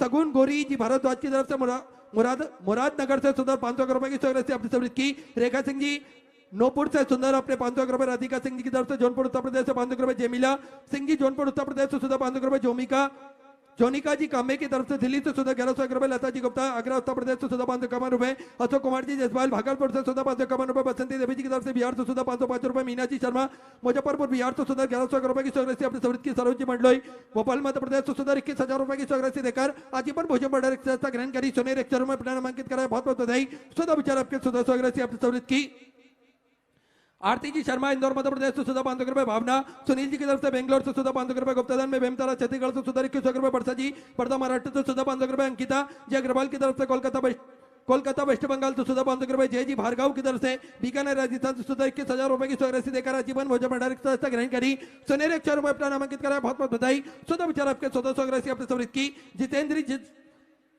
सगुन गोरी जी भारद्वाज की तरफ से मुरादनगर से सुंदर 500 रुपए की सहयोग से अपनी समृद्ध की। रेखा सिंह जी नोपुर से सुंदर अपने 500 रुपए। राधिका सिंह जी की तरफ से जौनपुर उत्तर प्रदेश से 500 रुपए। जेमिला सिंह जी जौनपुर उत्तर प्रदेश से सुधा 500 रुपए। जोनिका जी कामे की तरफ से दिल्ली से सुधा 1100 रुपए। लता जी गुप्ता आगरा उत्तर प्रदेश से सुधा 551 रुपए। अशोक कुमार जी जसपाल भागलपुर से सुधा 551 रुपए। बसंती देवी जी की तरफ से बिहार से सुधा 505 रुपए। मीना जी शर्मा मुजफ्फरपुर बिहार से सुधा 1100 रुपए की सहयोग से अपनी समृद्ध की। सरोज जी मंडलोई भोपाल मध्य प्रदेश से सुधा 21,000 रुपए की सहयोग से देकर आजीवन भोजन बढ़ा ग्रहण करी। सोने अक्षरों में अपना नामांकित कराया। बहुत बहुत बधाई। सुधा विचार आपके सुधा सहयोग से अपनी समृद्ध की। आरती जी शर्मा इंदौर मध्य प्रदेश से सुधा 500 रुपए। भावना सुनील जी की तरफ से बेंगलोर से सुधा 500 रुपए। गुप्ताधन में बेमतारा छत्तीसगढ़ से सुधा 21 रुपए। बरसा जी पर्दा महाराष्ट्र से सुधा 500 रुपए। अंकिता जी अग्रवाल की तरफ से कोलकाता वेस्ट बंगाल से सुधा 500 रुपए। जय जी भार्गव की तरफ से बीकानेर राजस्थान से सुधा 21,000 रुपए की सहयोग देकर आजीवन भोजन भंडार ग्रहण करी। सुनहरे अक्षरों में अपना नामांकित कराया। बहुत बहुत बधाई। सुधा विचार आपके सुधा सहयोग अपने समृद्ध की।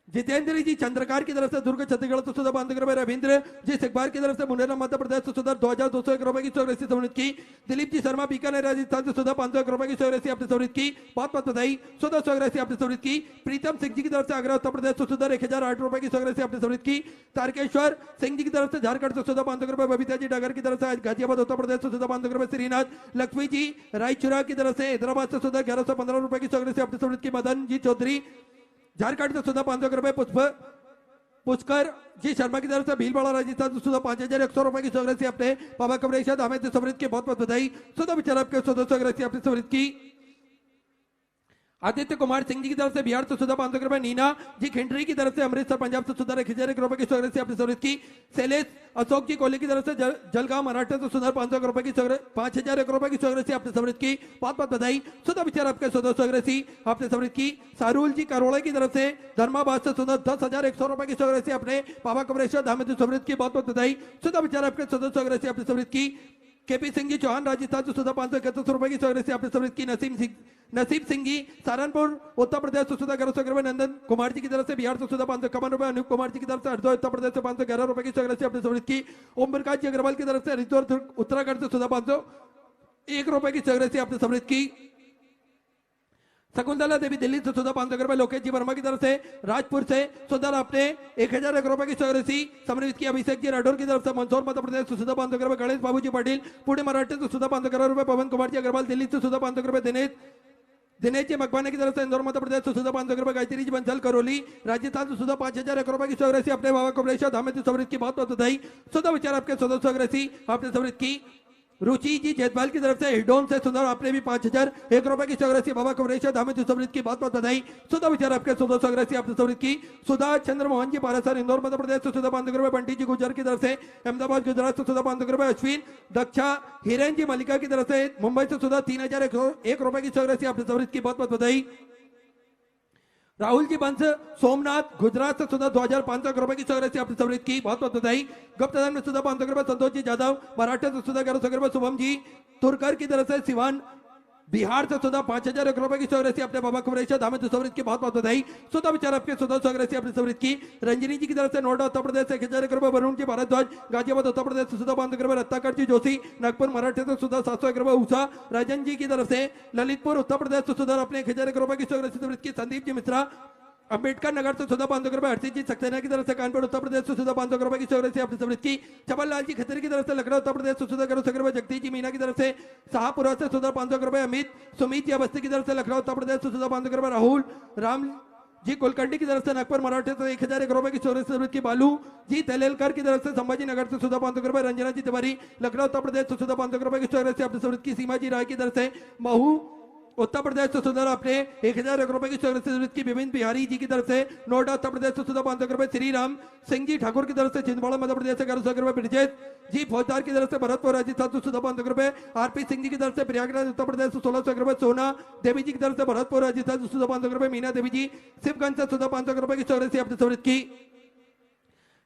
जितेंद्र जी चंद्रकार की तरफ से दुर्ग छत्तीसगढ़ से सुधा 500 रुपए। रविंद्र जी सिकबार की तरफ से मुंडेरा मध्य प्रदेश से सुधा 2,201 रुपए की सहयोग से समृद्ध की। दिलीप जी शर्मा बीकानेर राजस्थान से सुधा 501 रुपए की सहयोग से अपनी समृद्ध की। बहुत बहुत बधाई। सुधा सहयोग से अपनी समृद्ध की। प्रीतम सिंह जी की तरफ से आगरा उत्तर प्रदेश से सुधा 1008 रुपए की सहयोग से अपनी समृद्ध की। तारकेश्वर सिंह जी की तरफ से झारखंड से सुधा 500 रुपए। बबीता जी डागर की तरफ से गाजियाबाद उत्तर प्रदेश से सुधा 500 रुपए। श्रीनाथ लक्ष्मी जी रायचुरा की तरफ से हैदराबाद से सुधा 1115 रुपए की सहयोग से अपनी समृद्ध की। मदन जी चौधरी झारखंड से सुधा 500 रुपए। पुष्कर जी शर्मा की तरफ से भीलवाड़ा राजस्थान से सुधा 5,100 रुपए की सहयोग से अपने बाबा कमरेश हमें समृद्ध की। बहुत बहुत बधाई। सुधा विचार आपके सुधा सहयोग से अपनी समृद्ध की। आदित्य कुमार सिंह जी की तरफ से बिहार से सुधा 500 रुपए। नीना जी खिंडरी की तरफ से अमृतसर पंजाब से सुधा 1,001 रुपए की सहयोग से अपनी समृद्ध की। शैलेश अशोक जी कोहली की तरफ से जलगांव महाराष्ट्र से सुधा 500 रुपए की 5,001 रुपए की सहयोग से अपनी समृद्ध की। बहुत बहुत बधाई। सुधा विचार आपके सुधा सहयोग से अपनी समृद्ध की। सारूल जी करोड़ा की तरफ से धर्माबाद से सुधा 10,100 रुपए की सहयोग से अपने बाबा कमरेश्वर धाम में समृद्ध की। बहुत बहुत बधाई। सुधा विचार आपके सुधा सहयोग से अपनी समृद्ध की। केपी सिंह जी चौहान राजस्थान से सुधा 531 रुपए की सहयोग से अपनी समृद्ध की। नसीब सिंह जी सहारनपुर उत्तर प्रदेश से सुधा 1100 रुपए। नंदन कुमार जी की तरफ से बिहार से सुधा 551 रुपए। अनूप कुमार जी की तरफ से हरिद्वार उत्तर प्रदेश से 511 रुपए की सहयोग से अपनी समृद्ध की। ओम प्रकाश जी अग्रवाल की तरफ से हरिद्वार उत्तराखंड से सुधा 501 रुपए की सहयोग से अपनी समृद्ध की। शकुंतला देवी दिल्ली से सुधा 500 रुपए। लोकेश जी वर्मा की तरफ से राजपुर से सुधा आपने 1,001 रुपए की सहयोग से समृद्ध की। अभिषेक जी राठौर की तरफ से मंदसौर मध्य प्रदेश से सुधा 500 रुपए। गणेश बाबू जी पाटिल पुणे महाराष्ट्र से सुधा 511 रुपए। पवन कुमार जी अग्रवाल दिल्ली से सुधा 500 रुपए। दिनेश जी मकवाना की तरफ से इंदौर मध्य प्रदेश से सुधा 500 रुपए। गायत्री जी बंसल करौली राजस्थान से सुधा 5,001 रुपए की सहयोग से अपने बाबा कमरेश्वर धाम में समृद्ध की। बहुत बहुत बधाई। सुधा विचार आपके सुधा सहयोग से आपने समृद्ध की। रुचि जी जयपाल की तरफ से हिडोन से सुधा आपने भी 5,001 रुपए की सहयोग से बाबा कमरेश्वर धाम में समृद्ध की। बहुत बहुत बधाई। सुधा विचार आपके सुधा सहयोग से आपने समृद्ध की। सुधा चंद्रमोहन जी पारासर इंदौर मध्य प्रदेश से सुधा 500 रुपए। बंटी जी गुजर की तरफ से अहमदाबाद गुजरात से सुधा 500 रुपए। अश्विन दक्षा हिरेन जी मलिका की तरफ से मुंबई से सुधा 3,001 रुपए की सहयोग से आपने समृद्ध की। बहुत बहुत बधाई। राहुल जी बंस सोमनाथ गुजरात से सुधा 2,500 रुपए की सहयोग से अपनी समृद्ध की। बहुत बहुत बधाई। गुप्तधन में सुधा 500 रुपए। संतोष जी जादव महाराष्ट्र से सुधा 1100 रुपए। शुभम जी तुरकर की तरफ से सिवान बिहार से सुधा 5,001 रुपए की सहयोग से अपने बाबा कमरेश्वर धाम में समृद्ध की। बहुत बहुत बधाई। सुधा विचार आपके सुधा सहयोग से अपनी समृद्ध की। रंजनी जी की तरफ से नोएडा उत्तर प्रदेश से 1,001 रुपए। वरुण जी भारद्वाज गाजियाबाद उत्तर प्रदेश से सुधा 500 रुपए। रत्नाकर जी जोशी नागपुर महाराष्ट्र से सुधा 701 रुपए। उषा राजन जी की तरफ से ललितपुर उत्तर प्रदेश से सुधा अपने 1,001 रुपए की सहयोग से समृद्ध की। संदीप जी मिश्रा अंबेडकर नगर से सुधा 500 रुपए। हर्षित जी सक्सेना की तरफ से कानपुर उत्तर प्रदेश से सुधा 500 रुपए की सहयोग से अपनी समृद्ध की। चमन लाल जी खत्री की तरफ से लखनऊ उत्तर प्रदेश से सुधा 1,001 रुपए। जगदीश जी मीना की तरफ से शाहपुरा से सुधा 500 रुपए। अमित सुमित जी अवस्थी की तरफ से लखनऊ उत्तर प्रदेश से सुधा 500 रुपए। राहुल राम जी कुलकर्णी की तरफ से नागपुर महाराष्ट्र से 1,001 रुपए की सहयोग से समृद्ध की। बालू जी तेलेलकर की तरफ से संभाजी नगर से सुधा 500 रुपए। रंजना जी तिवारी लखनऊ उत्तर प्रदेश से सुधा 500 रुपए की सहयोग से अपनी समृद्ध की। सीमा जी राय की तरफ से महू उत्तर प्रदेश से सुधा आपने 1,001 रुपए की सहयोग से समृद्ध की। विभिन्न बिहारी जी की तरफ से नोएडा उत्तर प्रदेश से सुधा 500 रुपए। श्री राम सिंह जी ठाकुर की तरफ से छिंदवाड़ा मध्य प्रदेश से 1100 रुपए। ब्रिजेश जी फौजदार की तरफ से भरतपुर राजस्थान से सुधा 500 रुपए। आरपी सिंह जी की तरफ से प्रयागराज उत्तर प्रदेश से 1,600 रुपए। सोना देवी जी की तरफ से भरतपुर राजस्थान से सुधा 500 रुपए। मीना देवी जी शिवगंज से सुधा 500 रुपए की सहयोग से अपनी समृद्ध की।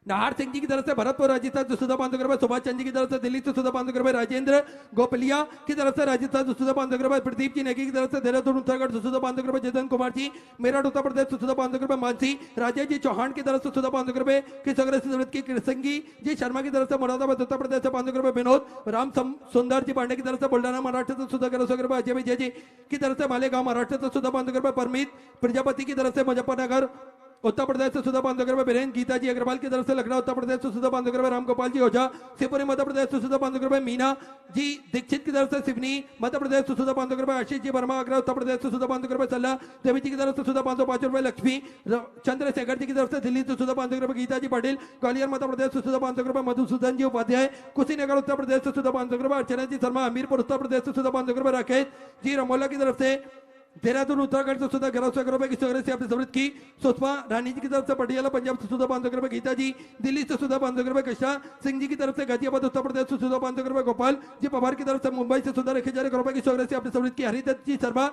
नाहर सिंह जी की तरफ से भरतपुर राजस्थान से सुधा 500 रुपए। सुभाष चंद जी की तरफ से दिल्ली से सुधा 500 रुपए। राजेंद्र गोपलिया की तरफ से राजस्थान से सुधा 500 रुपए। प्रदीप जी नेगी की तरफ से देहरादून उत्तराखंड से सुधा 500 रुपए। जतन कुमार जी मेरठ उत्तर प्रदेश से सुधा 500 रुपए। मानसी राजेश जी चौहान की तरफ से सुधा 500 रुपए की सहयोग से समृद्ध की। कृष्णगी जी शर्मा की तरफ से मुरादाबाद उत्तर प्रदेश से 500 रुपए। विनोद राम सुंदर जी पांडे की तरफ से बुल्डाना महाराष्ट्र से सुधा 1100 रुपए। अजय विजय जी की तरफ से मालेगांव महाराष्ट्र से सुधा 500 रुपए। परमीत प्रजापति की तरफ से मुजफ्फरनगर उत्तर प्रदेश से सुधा 500 रुपए बीरेन गीता जी अग्रवाल की तरफ से लखनऊ उत्तर प्रदेश से सुधा 500 रुपए रामगोपाल जी ओझा शिवपुरी मध्य प्रदेश से सुधा 500 रुपए मीना जी दीक्षित की तरफ से सिवनी मध्य प्रदेश से सुधा 500 रुपए आशीष जी वर्मा आगरा उत्तर प्रदेश से सुधा 500 रुपए सल्ला देवी जी की तरफ से सुधा 505 रुपए लक्ष्मी चंद्रशेखर जी की तरफ से दिल्ली से सुधा 500 रुपए गीता जी पाटिल ग्वालियर मध्य प्रदेश से सुधा 500 रुपए मधुसूदन जी उपाध्याय कुशीनगर उत्तर प्रदेश से सुधा 500 रुपए अर्चना जी शर्मा हमीरपुर उत्तर प्रदेश से सुधा 500 रुपए राकेश जी रमोला की तरफ से देहरादून उत्तराखंड से सुधा 1100 रुपए की सौगरे से आपने समृद्ध की सुषमा रानी जी की तरफ से पटियाला पंजाब से सुधा 500 रुपए गीता जी दिल्ली से सुधा 500 रुपए कृष्णा सिंह जी की तरफ से गाजियाबाद उत्तर प्रदेश से सुधा 500 रुपए गोपाल जी पवार की तरफ से मुंबई से सुधा 1000 रुपए की सौगरे से आपने समृद्ध की हरिदत्त जी शर्मा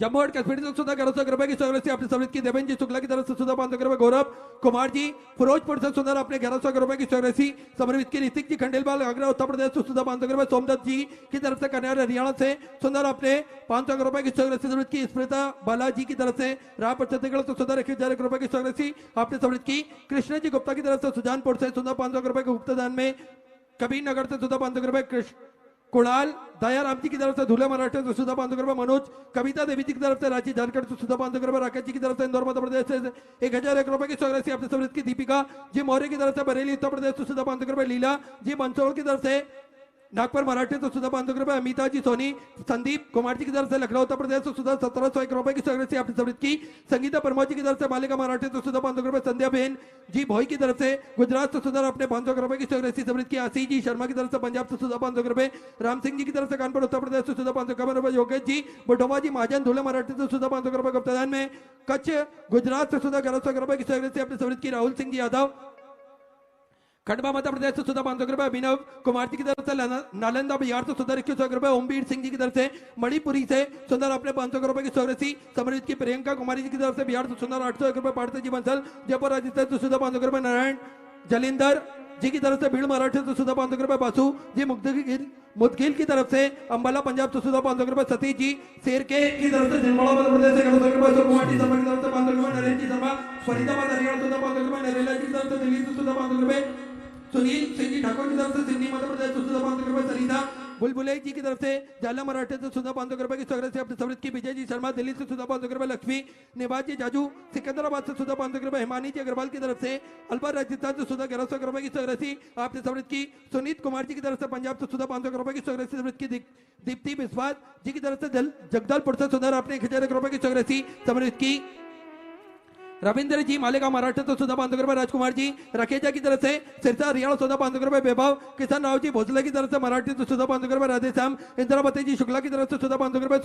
जम्मू एंड कश्मीर से सुधा 1100 रुपए की सौगरे से आपने समृद्ध की देवेंद्र जी शुक्ला की तरफ से सुधा 500 रुपए गौरव कुमार जी फिरोजपुर से सुधा अपने 1100 रुपए की सौगरे से समृद्ध की ऋतिक जी खंडेलवाल आगरा उत्तर प्रदेश से सुधा 500 रुपए सोमदत्त जी की तरफ से कन्या हरियाणा से सुंदर अपने 500 रुपए की सौगरे से समृद्ध की स्मृता बालाजी की तरफ से रायपुर छत्तीसगढ़ से सुधा 1000 रुपए की सौगरे से आपने समृद्ध की कृष्ण जी गुप्ता की तरफ से सुजानपुर से सुधा 500 रुपए के गुप्तदान में कबीर नगर से सुधा 500 रुपए कुणाल दयाराम जी की तरफ से धुले मराठे से सुधा 500 रुपए मनोज कविता देवी जी की तरफ से रांची झारखंड से सुधा 500 रुपए राकेश जी की तरफ से इंदौर मध्य प्रदेश से 1001 रुपए की सौगरे से आपने समृद्ध की दीपिका जी मौर्य की तरफ से बरेली उत्तर प्रदेश से सुधा 500 रुपए लीला जी मंदसौर की तरफ से नागपुर मराठे तो सुधा 500 रुपए अमिता जी सोनी संदीप कुमार जी की तरफ से लखनऊ उत्तर प्रदेश से सुधा 1701 रुपए की सौगरे से आपने समृद्ध की संगीता परमार जी की तरफ से बालिका मराठे तो सुधा 500 रुपए संध्या बहन जी भोई की तरफ से गुजरात से सुधा अपने 500 रुपए की सौगरे से समृद्ध की आशीष जी शर्मा की तरफ से पंजाब से सुधा 500 रुपए राम सिंह जी की तरफ से कानपुर उत्तर प्रदेश से सुधा 500 रुपए योगेश जी बुटोवा जी महाजन धुले मराठे तो सुधा 500 रुपए गुप्तदान में कच्छ गुजरात से सुधा 1100 रुपए की सौगरे से अपने समृद्ध की राहुल सिंह जी यादव खंडवा मध्य प्रदेश से सुधा 500 रुपए अभिनव कुमार जी की तरफ से नालंदा बिहार से सुधा 21 रुपए ओमवीर सिंह जी की तरफ से मणिपुरी से सुंदर अपने 500 रुपए की सौगरे समृद्ध की प्रियंका कुमारी जी की तरफ से बिहार से सुंदर 800 रुपए पाड़ते जी बंसल जयपुर राजस्थान से सुधा 500 रुपए नारायण जलिंदर जी की तरफ से भीड़ मराठे से सुधा 500 रुपए बासु जी मुदगिल की तरफ से अंबाला पंजाब से सुधा 500 रुपए सतीश जी शेरके की तरफ से जिंदवाड़ा मध्य प्रदेश से 1100 रुपए कुमार जी शर्मा की तरफ से 500 रुपए नरेंद्र जी शर्मा फरीदाबाद हरियाणा सुधा 500 रुपए नरेला जी की तरफ से दिल्ली से सुधा 500 रुपए सुनील सिंह जी ठाकुर की तरफ से सिंधी मध्य प्रदेश से सुधा 500 रुपए सरीदा बुलबुले जी की तरफ से जाला मराठे से सुधा 500 रुपए की सौगरे से अपने समृद्ध की विजय जी शर्मा दिल्ली से सुधा 500 रुपए लक्ष्मी निवाज जी जाजू सिकंदराबाद से सुधा 500 रुपए हिमानी जी अग्रवाल की तरफ से अलवर राजस्थान से सुधा 1100 रुपए की सौगरे से आपने समृद्ध की सुनीत कुमार जी की तरफ से पंजाब से सुधा 500 रुपए की सौगरे से समृद्ध की दीप्ति बिस्वास जी की तरफ से जगदलपुर से सुधा अपने 1000 रुपए की सौगरे से समृद्ध की रविंद्र जी मालेगांव मराठा तो सुधा 500 रुपए राजकुमार जी रखेजा की तरफ से सिरसा हरियाणा सुधा 500 रुपए वैभव किशन राव जी भोसले की तरफ से मराठी तो सुधा 500 रुपए राधेश्याम इंदिरावती जी शुक्ला की तरफ से सुधा 500 रुपए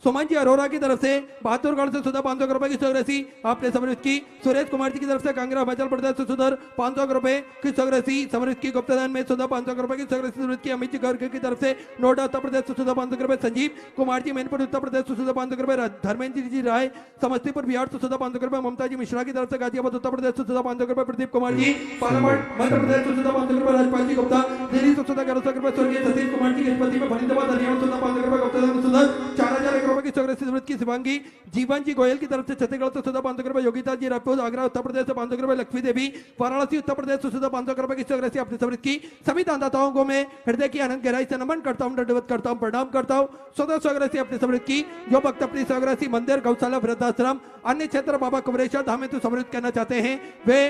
सुमन जी अरोरा की तरफ से बहादुरगढ़ से सुधा 500 रुपए की सौगरे से आपने समृद्ध की सुरेश कुमार जी की तरफ से कांगड़ा हिमाचल प्रदेश से सुधा 500 रुपए की सौगरे से समृद्ध की गुप्तदान में सुधा 500 रुपए की सौगरे से समृद्ध की अमित जी गर्ग की तरफ से नोएडा उत्तर प्रदेश से सुधा 500 रुपए संजीव कुमार जी मैनपुर उत्तर प्रदेश से सुधा 500 रुपए धर्मेंद्र जी राय समस्तीपुर बिहार से सुधा 500 रुपए ममता जी मिश्रा की तरफ से गाजियाबाद उत्तर प्रदेश से सुधा 500 रुपए प्रदीप कुमार जी पालामठ मध्य प्रदेश से सुधा 500 रुपए राजपाल जी गुप्ता दिल्ली से सुधा 1100 रुपए स्वर्गीय सतीश कुमार जी की में फरीदाबाद हरियाणा सुधा 500 रुपए गुप्तदान सुधा 4001 रुपए की सौगरे से की शिवांगी जीवन जी गोयल की तरफ से छत्तीसगढ़ से सुधा 500 रुपए योगिता जी रायपुर आगरा उत्तर प्रदेश से 500 रुपए लक्ष्मी देवी वाराणसी उत्तर प्रदेश से सुधा 500 रुपए की सौगरे से अपनी समृद्ध की सभी दानदाताओं को मैं हृदय की आनंद गहराई से नमन करता हूं दंडवत करता हूं प्रणाम करता हूं सदा सौगरे से अपनी समृद्ध की जो भक्त अपनी सौगरे से मंदिर गौशाला वृद्धाश्रम अन्य क्षेत्र बाबा कुमरेश्वर धाम में तो समृद्ध करना चाहते हैं वे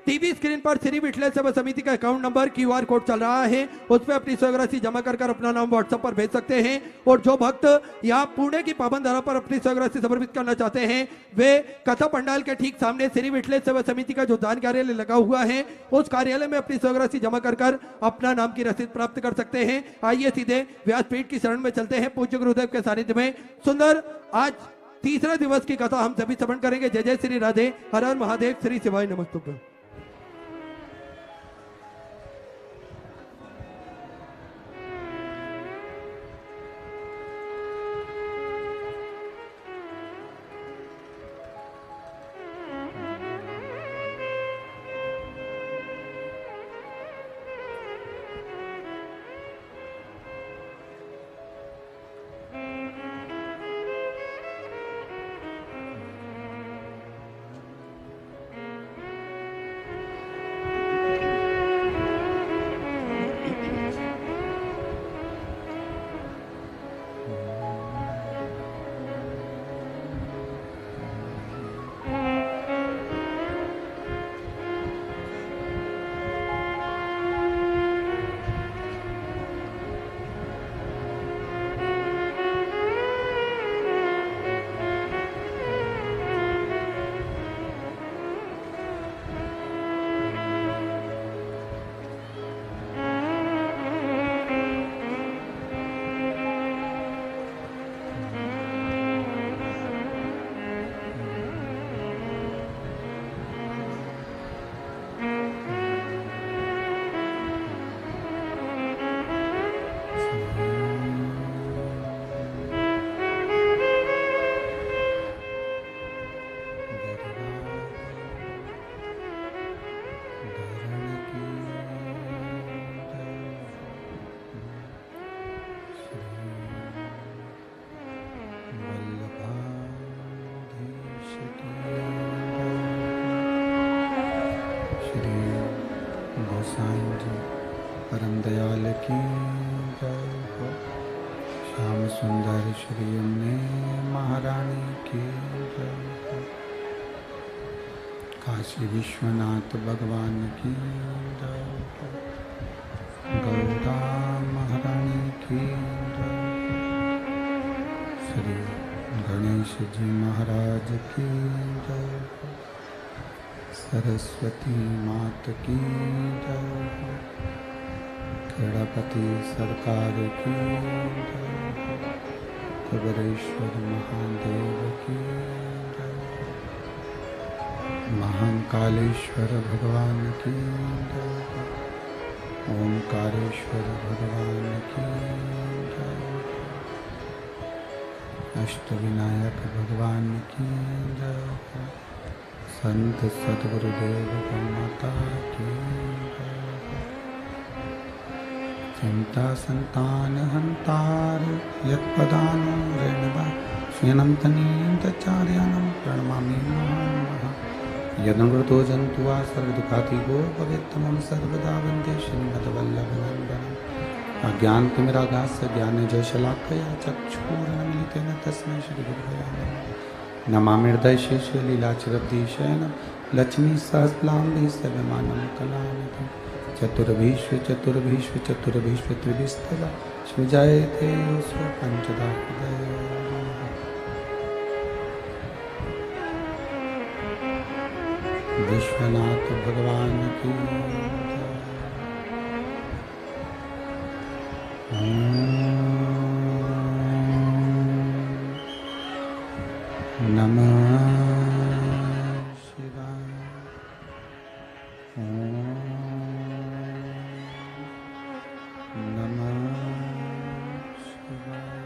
टीवी स्क्रीन पर श्री विठलेश्वर सेवा समिति का अकाउंट नंबर क्यूआर कोड चल रहा है उस पर अपनी स्वराशि जमा कर अपना नाम व्हाट्सएप पर भेज सकते हैं और जो भक्त यहाँ पुणे की पावन धरा पर अपनी स्वराशि समर्पित करना चाहते हैं वे कथा पंडाल के ठीक सामने श्री विठलेश्वर सेवा समिति का जो दान कार्यालय लगा हुआ है उस कार्यालय में अपनी स्वराशि जमा कर अपना नाम की रसीद प्राप्त कर सकते हैं। आइए सीधे व्यासपीठ की शरण में चलते हैं पूज्य गुरुदेव के सानिध्य में। सुंदर आज तीसरे दिवस की कथा हम सभी श्रवण करेंगे। जय जय श्री राधे, हर हर महादेव, श्री शिवाय नमस्तुभ्यं। श्री गोसाई जी परम दयाल की जय हो। श्याम सुंदर श्री यमुने महारानी की जय हो। काशी विश्वनाथ भगवान की जय हो। गौरा महारानी की जय हो। श्री गणेश जी महाराज की जय हो। सरस्वती मात की जय हो। खेड़ापति सरकार की जय हो। कुबेरेश्वर महादेव की जय हो। महाकालेश्वर भगवान की जय हो। ओंकारेश्वर भगवान की जय हो। अष्टविनायक भगवान की जय हो। संत सद्गुरुदेव माता की जय हो। चिंता संतान हंतार यत्पदानो रेणवा श्रीनं तनीन्तचार्यानं प्रणमामि महामहा। यदनृतो जन्तुवा सर्वदुःखातिगो भवेत्तमं सर्वदा वन्दे श्रीमद्वल्लभनन्दनम्। अज्ञानतिमिरागास्य ज्ञानजशलाकया चक्षुरुन्मीलितेन तस्मै श्रीगुरवे नमः। नमामि हृदयशेषलीलाचरब्धिशयनं लक्ष्मीसहस्रलाम्भे सर्वमानं कलानिधिं। चतुर्भीष्व त्रिभिस्तदा सुजायते स्वपञ्चदा हृदय। विश्वनाथ भगवान की नमः शिवाय। नमः शिवाय।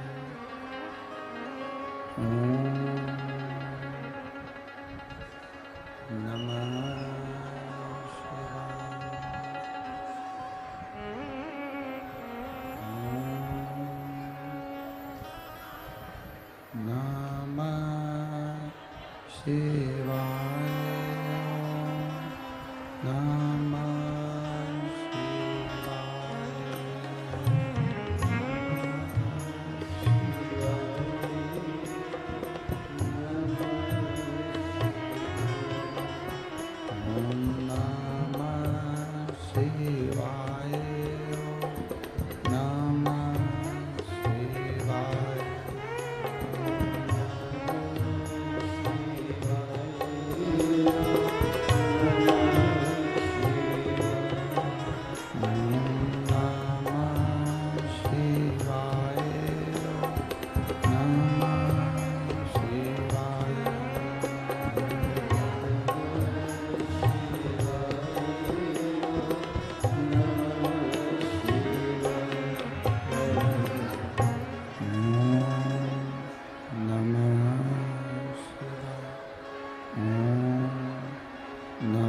नमः शिवाय।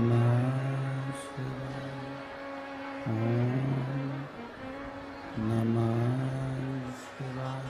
नमः शिवाय।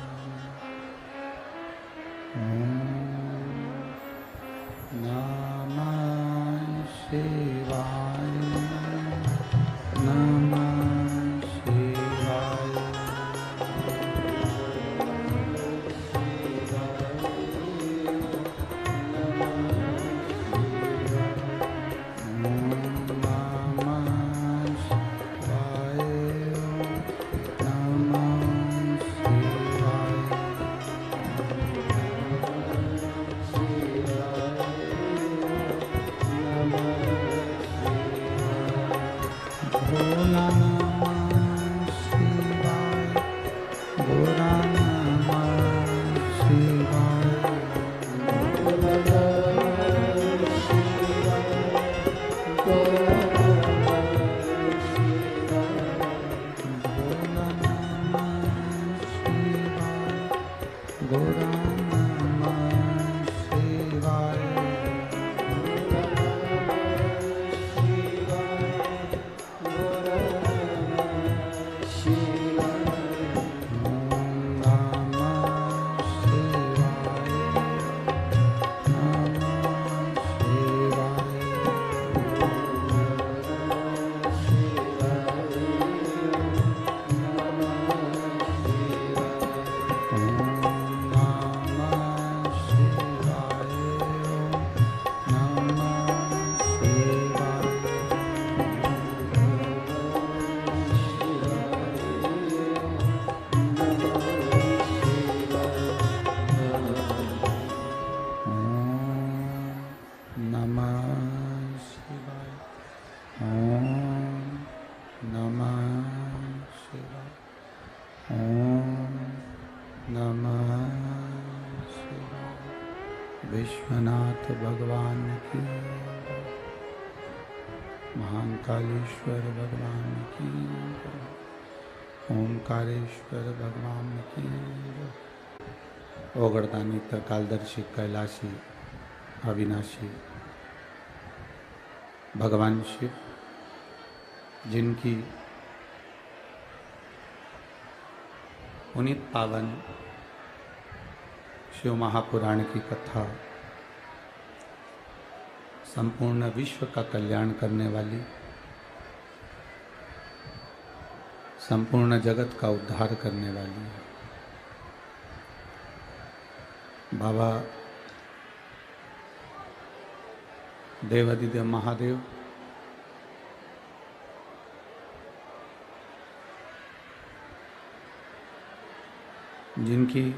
विश्वनाथ भगवान की, महाकालेश्वर भगवान की, ओंकारेश्वर भगवान की, ओगरदानी त्रिकालदर्शी कैलाशी अविनाशी भगवान शिव, जिनकी पुनीत पावन शिव महापुराण की कथा संपूर्ण विश्व का कल्याण करने वाली, संपूर्ण जगत का उद्धार करने वाली है। बाबा देवादिदेव महादेव जिनकी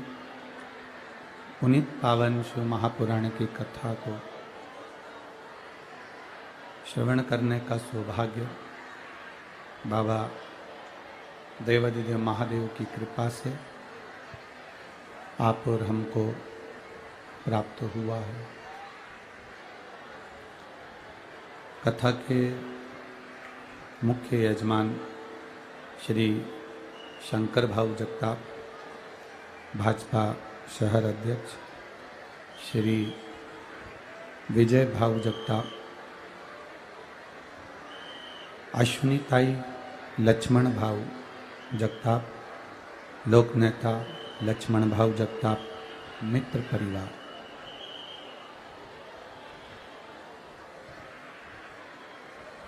पुनीत पावन शिव महापुराण की कथा को श्रवण करने का सौभाग्य बाबा देवादिदेव महादेव की कृपा से आप और हमको प्राप्त हुआ है। कथा के मुख्य यजमान श्री शंकर भाऊ जगताप, भाजपा शहर अध्यक्ष श्री विजय भाऊ जगताप, अश्विनी ताई लक्ष्मण भाऊ जगताप, लोक नेता लक्ष्मण भाऊ जगताप, मित्र परिवार,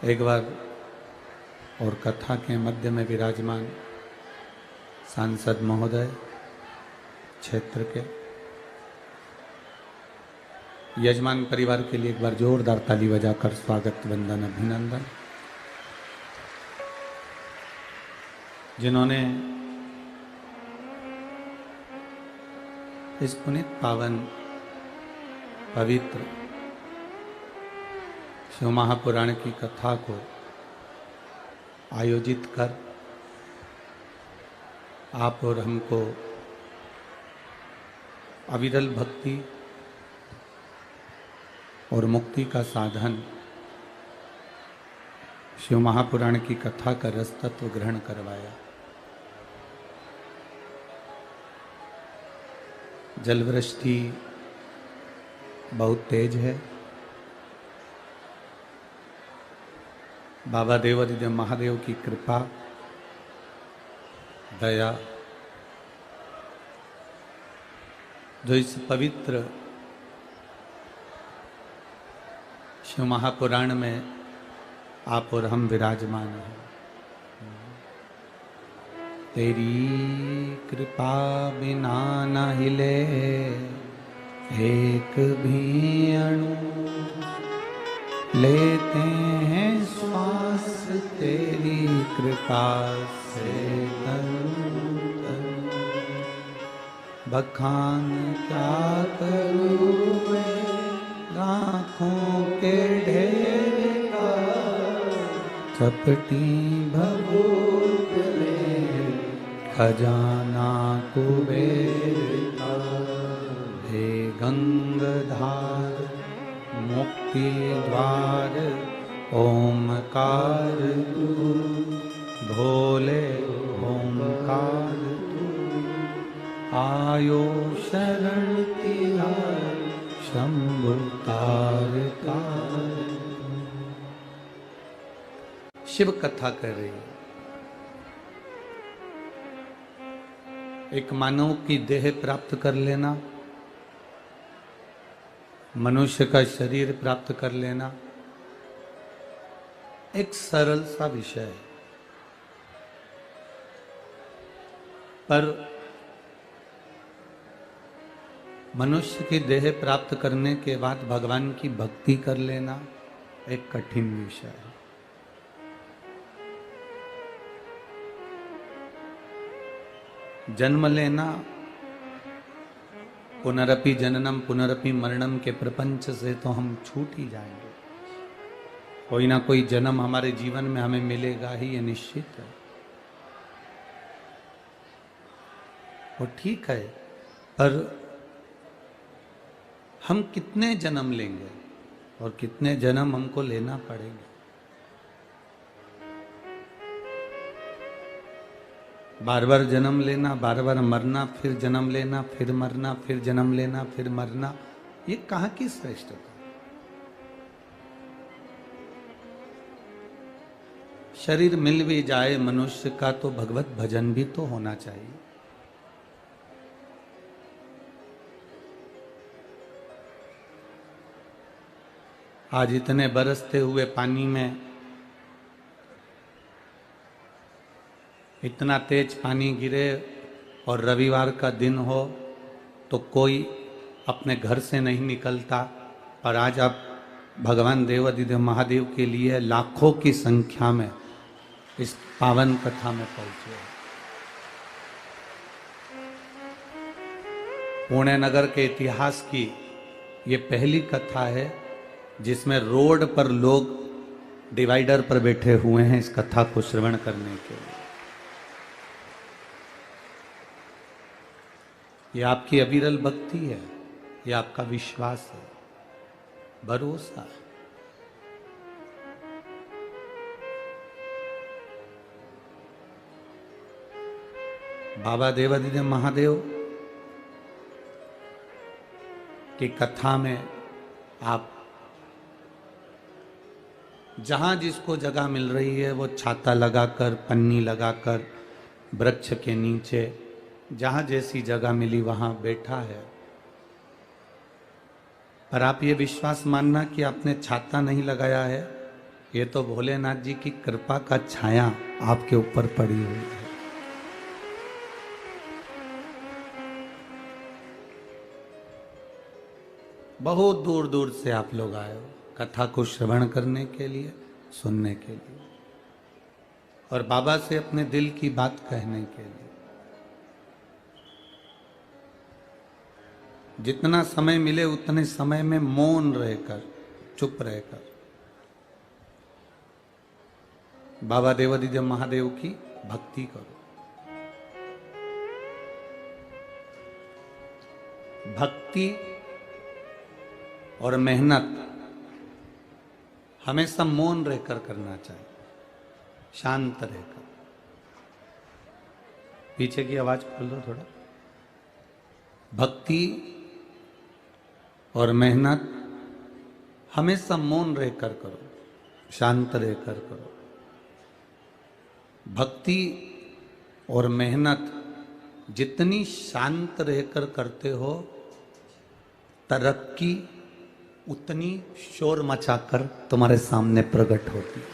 एक बार और कथा के मध्य में विराजमान सांसद महोदय क्षेत्र के यजमान परिवार के लिए एक बार जोरदार ताली बजाकर स्वागत वंदन अभिनंदन। जिन्होंने इस पुनीत पावन पवित्र शिव महापुराण की कथा को आयोजित कर आप और हमको अविरल भक्ति और मुक्ति का साधन शिव महापुराण की कथा का रस तत्व ग्रहण करवाया। जलवृष्टि बहुत तेज है। बाबा देवादिदेव महादेव की कृपा दया जो इस पवित्र शिव महापुराण में आप और हम विराजमान हैं। तेरी कृपा बिना न हिले एक भी अणु, लेते हैं श्वास तेरी कृपा से तनु तनु। बखान क्या करूं मैं लाखों के ढेर का, चपटी भभूत में खजाना कुबेर का। हे गंगाधार मुक्ति द्वार ओमकार तू, भोले ओमकार तू। आयो शरण तिहार शंभु तार तार। शिव कथा कर रही है। एक मानव की देह प्राप्त कर लेना, मनुष्य का शरीर प्राप्त कर लेना एक सरल सा विषय है, पर मनुष्य की देह प्राप्त करने के बाद भगवान की भक्ति कर लेना एक कठिन विषय है। जन्म लेना, पुनरपि जननम पुनरपि मरणम के प्रपंच से तो हम छूट ही जाएंगे। कोई ना कोई जन्म हमारे जीवन में हमें मिलेगा ही, ये निश्चित है। वो ठीक है, पर हम कितने जन्म लेंगे और कितने जन्म हमको लेना पड़ेंगे। बार बार जन्म लेना, बार बार मरना, फिर जन्म लेना, फिर मरना, फिर जन्म लेना, फिर मरना, ये कहां की श्रेष्ठता। शरीर मिल भी जाए मनुष्य का तो भगवत भजन भी तो होना चाहिए। आज इतने बरसते हुए पानी में इतना तेज पानी गिरे और रविवार का दिन हो तो कोई अपने घर से नहीं निकलता, और आज आप भगवान देवाधिदेव महादेव के लिए लाखों की संख्या में इस पावन कथा में पहुंचे। पुणे नगर के इतिहास की ये पहली कथा है जिसमें रोड पर लोग डिवाइडर पर बैठे हुए हैं इस कथा को श्रवण करने के लिए। ये आपकी अविरल भक्ति है, ये आपका विश्वास है, भरोसा है। बाबा देवाधिदेव महादेव की कथा में आप जहां जिसको जगह मिल रही है वो छाता लगाकर, पन्नी लगाकर, वृक्ष के नीचे जहां जैसी जगह मिली वहां बैठा है। पर आप ये विश्वास मानना कि आपने छाता नहीं लगाया है, ये तो भोलेनाथ जी की कृपा का छाया आपके ऊपर पड़ी हुई है। बहुत दूर दूर से आप लोग आए हो कथा को श्रवण करने के लिए, सुनने के लिए, और बाबा से अपने दिल की बात कहने के लिए। जितना समय मिले उतने समय में मौन रहकर, चुप रहकर बाबा देवाधिदेव महादेव की भक्ति करो। भक्ति और मेहनत हमेशा मौन रहकर करना चाहिए, शांत रहकर। पीछे की आवाज खोल दो थोड़ा। भक्ति और मेहनत हमेशा मौन रहकर करो, शांत रहकर करो। भक्ति और मेहनत जितनी शांत रहकर करते हो, तरक्की उतनी शोर मचाकर तुम्हारे सामने प्रकट होती है,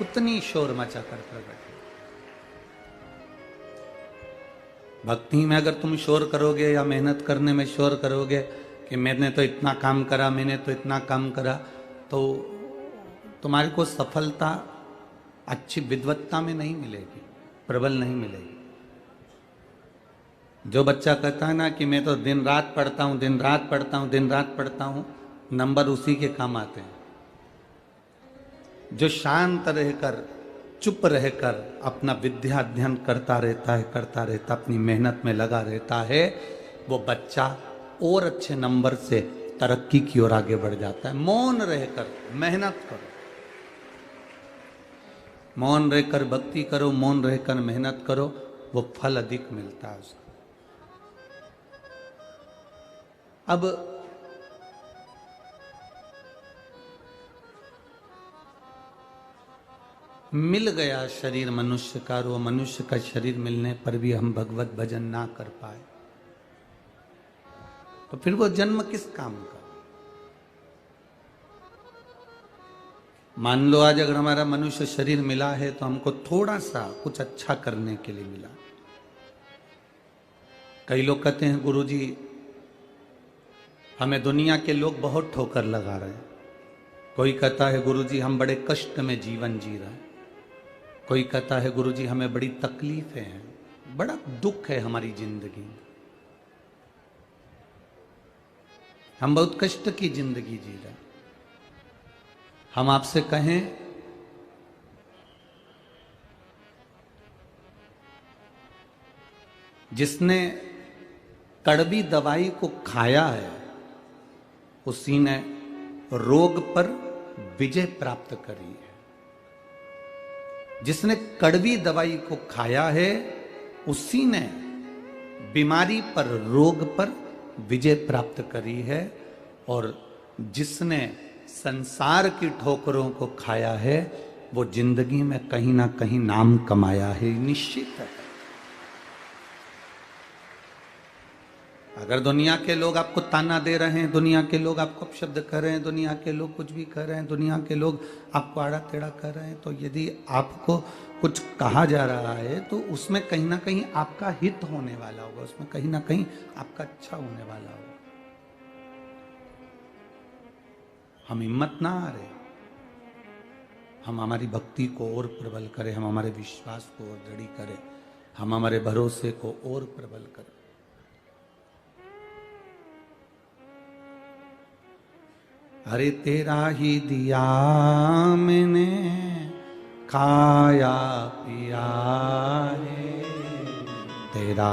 उतनी शोर मचाकर प्रकट। भक्ति में अगर तुम शोर करोगे या मेहनत करने में शोर करोगे कि मैंने तो इतना काम करा, मैंने तो इतना काम करा, तो तुम्हारे को सफलता अच्छी विद्वत्ता में नहीं मिलेगी, प्रबल नहीं मिलेगी। जो बच्चा कहता है ना कि मैं तो दिन रात पढ़ता हूँ, दिन रात पढ़ता हूँ, दिन रात पढ़ता हूँ, नंबर उसी के काम आते हैं। जो शांत रहकर, चुप रहकर अपना विद्या अध्ययन करता रहता, अपनी मेहनत में लगा रहता है, वो बच्चा और अच्छे नंबर से तरक्की की ओर आगे बढ़ जाता है। मौन रहकर मेहनत करो, मौन रहकर भक्ति करो, मौन रहकर मेहनत करो, वो फल अधिक मिलता है उसका। अब मिल गया शरीर मनुष्य का, और वो मनुष्य का शरीर मिलने पर भी हम भगवत भजन ना कर पाए तो फिर वो जन्म किस काम का। मान लो आज अगर हमारा मनुष्य शरीर मिला है तो हमको थोड़ा सा कुछ अच्छा करने के लिए मिला। कई लोग कहते हैं गुरुजी हमें दुनिया के लोग बहुत ठोकर लगा रहे हैं। कोई कहता है गुरुजी हम बड़े कष्ट में जीवन जी रहे हैं। कोई कहता है गुरुजी हमें बड़ी तकलीफें हैं, बड़ा दुख है हमारी जिंदगी में, हम बहुत कष्ट की जिंदगी जी रहे हैं। हम आपसे कहें जिसने कड़वी दवाई को खाया है उसी ने रोग पर विजय प्राप्त करी है। जिसने कड़वी दवाई को खाया है उसी ने बीमारी पर, रोग पर विजय प्राप्त करी है। और जिसने संसार की ठोकरों को खाया है वो जिंदगी में कहीं ना कहीं नाम कमाया है, निश्चित है। अगर दुनिया के लोग आपको ताना दे रहे हैं, दुनिया के लोग आपको अपशब्द कर रहे हैं, दुनिया के लोग कुछ भी कर रहे हैं, दुनिया के लोग आपको आड़ा टेढ़ा कर रहे हैं, तो यदि आपको कुछ कहा जा रहा है तो उसमें कहीं ना कहीं आपका हित होने वाला होगा, उसमें कहीं ना कहीं आपका अच्छा होने वाला होगा। हम हिम्मत ना आ रहे, हम हमारी भक्ति को और प्रबल करें, हम हमारे विश्वास को और दृढ़ करें, हम हमारे भरोसे को और प्रबल करें। अरे तेरा ही दिया मैंने खाया पिया है, तेरा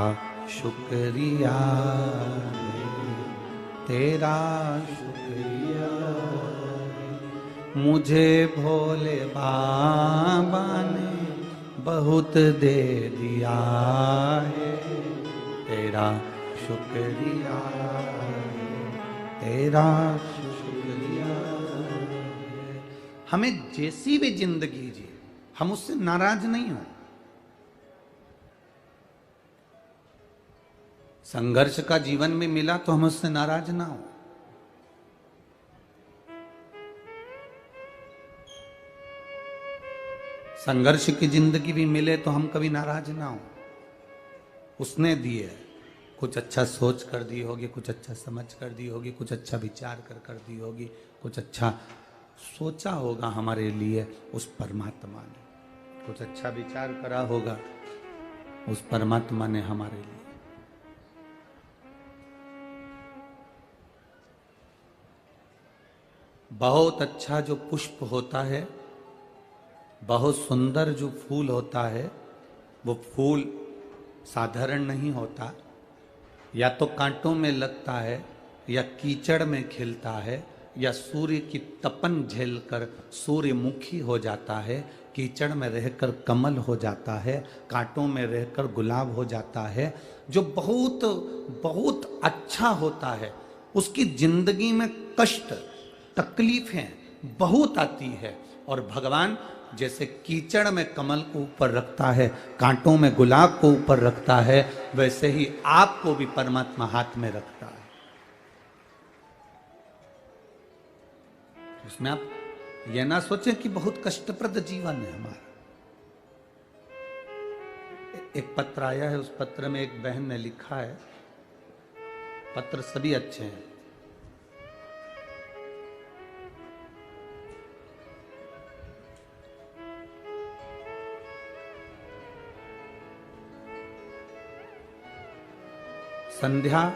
शुक्रिया है, तेरा शुक्रिया है। मुझे भोले बाबा ने बहुत दे दिया है, तेरा शुक्रिया है, तेरा हमें जैसी भी जिंदगी जी हम उससे नाराज नहीं हो। संघर्ष का जीवन में मिला तो हम उससे नाराज ना हो। संघर्ष की जिंदगी भी मिले तो हम कभी नाराज ना हो। उसने दिए, कुछ अच्छा सोच कर दी होगी, कुछ अच्छा समझ कर दी होगी, कुछ अच्छा विचार कर दी होगी, कुछ अच्छा सोचा होगा हमारे लिए उस परमात्मा ने, कुछ अच्छा विचार करा होगा उस परमात्मा ने हमारे लिए। बहुत अच्छा जो पुष्प होता है, बहुत सुंदर जो फूल होता है, वो फूल साधारण नहीं होता, या तो कांटों में लगता है, या कीचड़ में खिलता है, या सूर्य की तपन झेलकर सूर्यमुखी हो जाता है, कीचड़ में रहकर कमल हो जाता है, कांटों में रहकर गुलाब हो जाता है। जो बहुत बहुत अच्छा होता है उसकी जिंदगी में कष्ट तकलीफें बहुत आती है, और भगवान जैसे कीचड़ में कमल को ऊपर रखता है, कांटों में गुलाब को ऊपर रखता है, वैसे ही आपको भी परमात्मा हाथ में रखता है। उसमें आप यह ना सोचें कि बहुत कष्टप्रद जीवन है हमारा। एक पत्र आया है, उस पत्र में एक बहन ने लिखा है, पत्र सभी अच्छे हैं, संध्या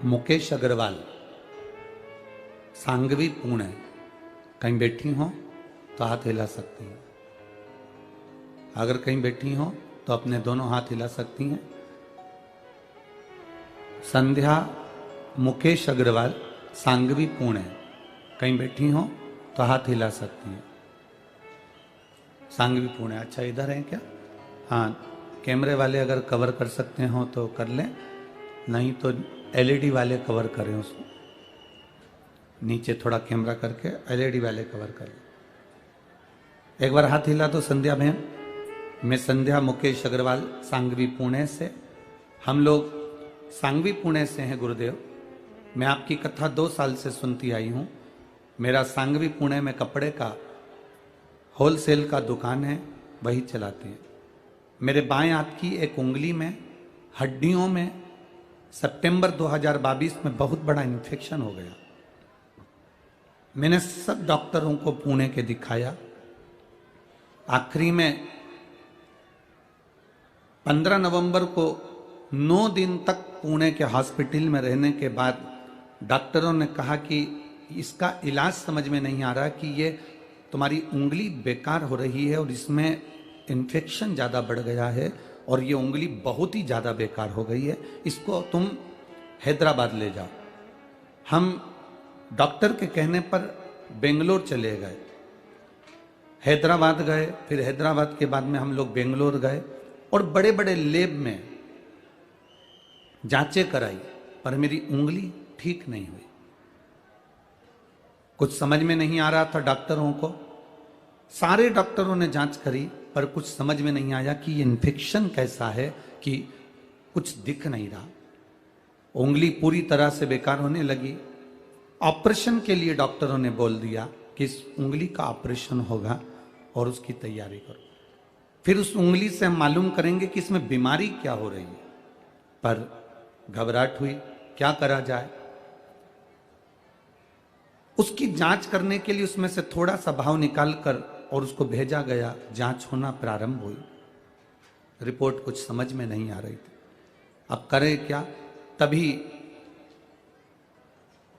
मुकेश अग्रवाल, सांगवी पुणे, कहीं बैठी हो तो हाथ हिला सकती हैं। अगर कहीं बैठी हो तो अपने दोनों हाथ हिला सकती हैं। संध्या मुकेश अग्रवाल, सांगवी पुणे, कहीं बैठी हो तो हाथ हिला सकती हैं। सांगवी पुणे, अच्छा इधर है क्या? हाँ, कैमरे वाले अगर कवर कर सकते हो तो कर लें, नहीं तो एलईडी वाले कवर करें उसको, नीचे थोड़ा कैमरा करके एलईडी वाले कवर करें। एक बार हाथ हिला तो संध्या बहन। मैं संध्या मुकेश अग्रवाल, सांगवी पुणे से। हम लोग सांगवी पुणे से हैं गुरुदेव। मैं आपकी कथा 2 साल से सुनती आई हूँ। मेरा सांगवी पुणे में कपड़े का होलसेल का दुकान है, वही चलाते हैं। मेरे बाएं हाथ की एक उंगली में हड्डियों में सितंबर 2022 में बहुत बड़ा इन्फेक्शन हो गया। मैंने सब डॉक्टरों को पुणे के दिखाया। आखिरी में 15 नवंबर को 9 दिन तक पुणे के हॉस्पिटल में रहने के बाद डॉक्टरों ने कहा कि इसका इलाज समझ में नहीं आ रहा कि ये तुम्हारी उंगली बेकार हो रही है और इसमें इन्फेक्शन ज़्यादा बढ़ गया है और ये उंगली बहुत ही ज्यादा बेकार हो गई है, इसको तुम हैदराबाद ले जाओ। हम डॉक्टर के कहने पर बेंगलोर चले गए, हैदराबाद गए, फिर हैदराबाद के बाद में हम लोग बेंगलोर गए और बड़े बड़े लैब में जांचें कराई, पर मेरी उंगली ठीक नहीं हुई। कुछ समझ में नहीं आ रहा था डॉक्टरों को, सारे डॉक्टरों ने जांच करी पर कुछ समझ में नहीं आया कि ये इन्फेक्शन कैसा है कि कुछ दिख नहीं रहा। उंगली पूरी तरह से बेकार होने लगी। ऑपरेशन के लिए डॉक्टरों ने बोल दिया कि इस उंगली का ऑपरेशन होगा और उसकी तैयारी करो, फिर उस उंगली से हम मालूम करेंगे कि इसमें बीमारी क्या हो रही है। पर घबराहट हुई, क्या करा जाए। उसकी जांच करने के लिए उसमें से थोड़ा सा भाव निकालकर और उसको भेजा गया, जांच होना प्रारंभ हुई। रिपोर्ट कुछ समझ में नहीं आ रही थी, अब करें क्या। तभी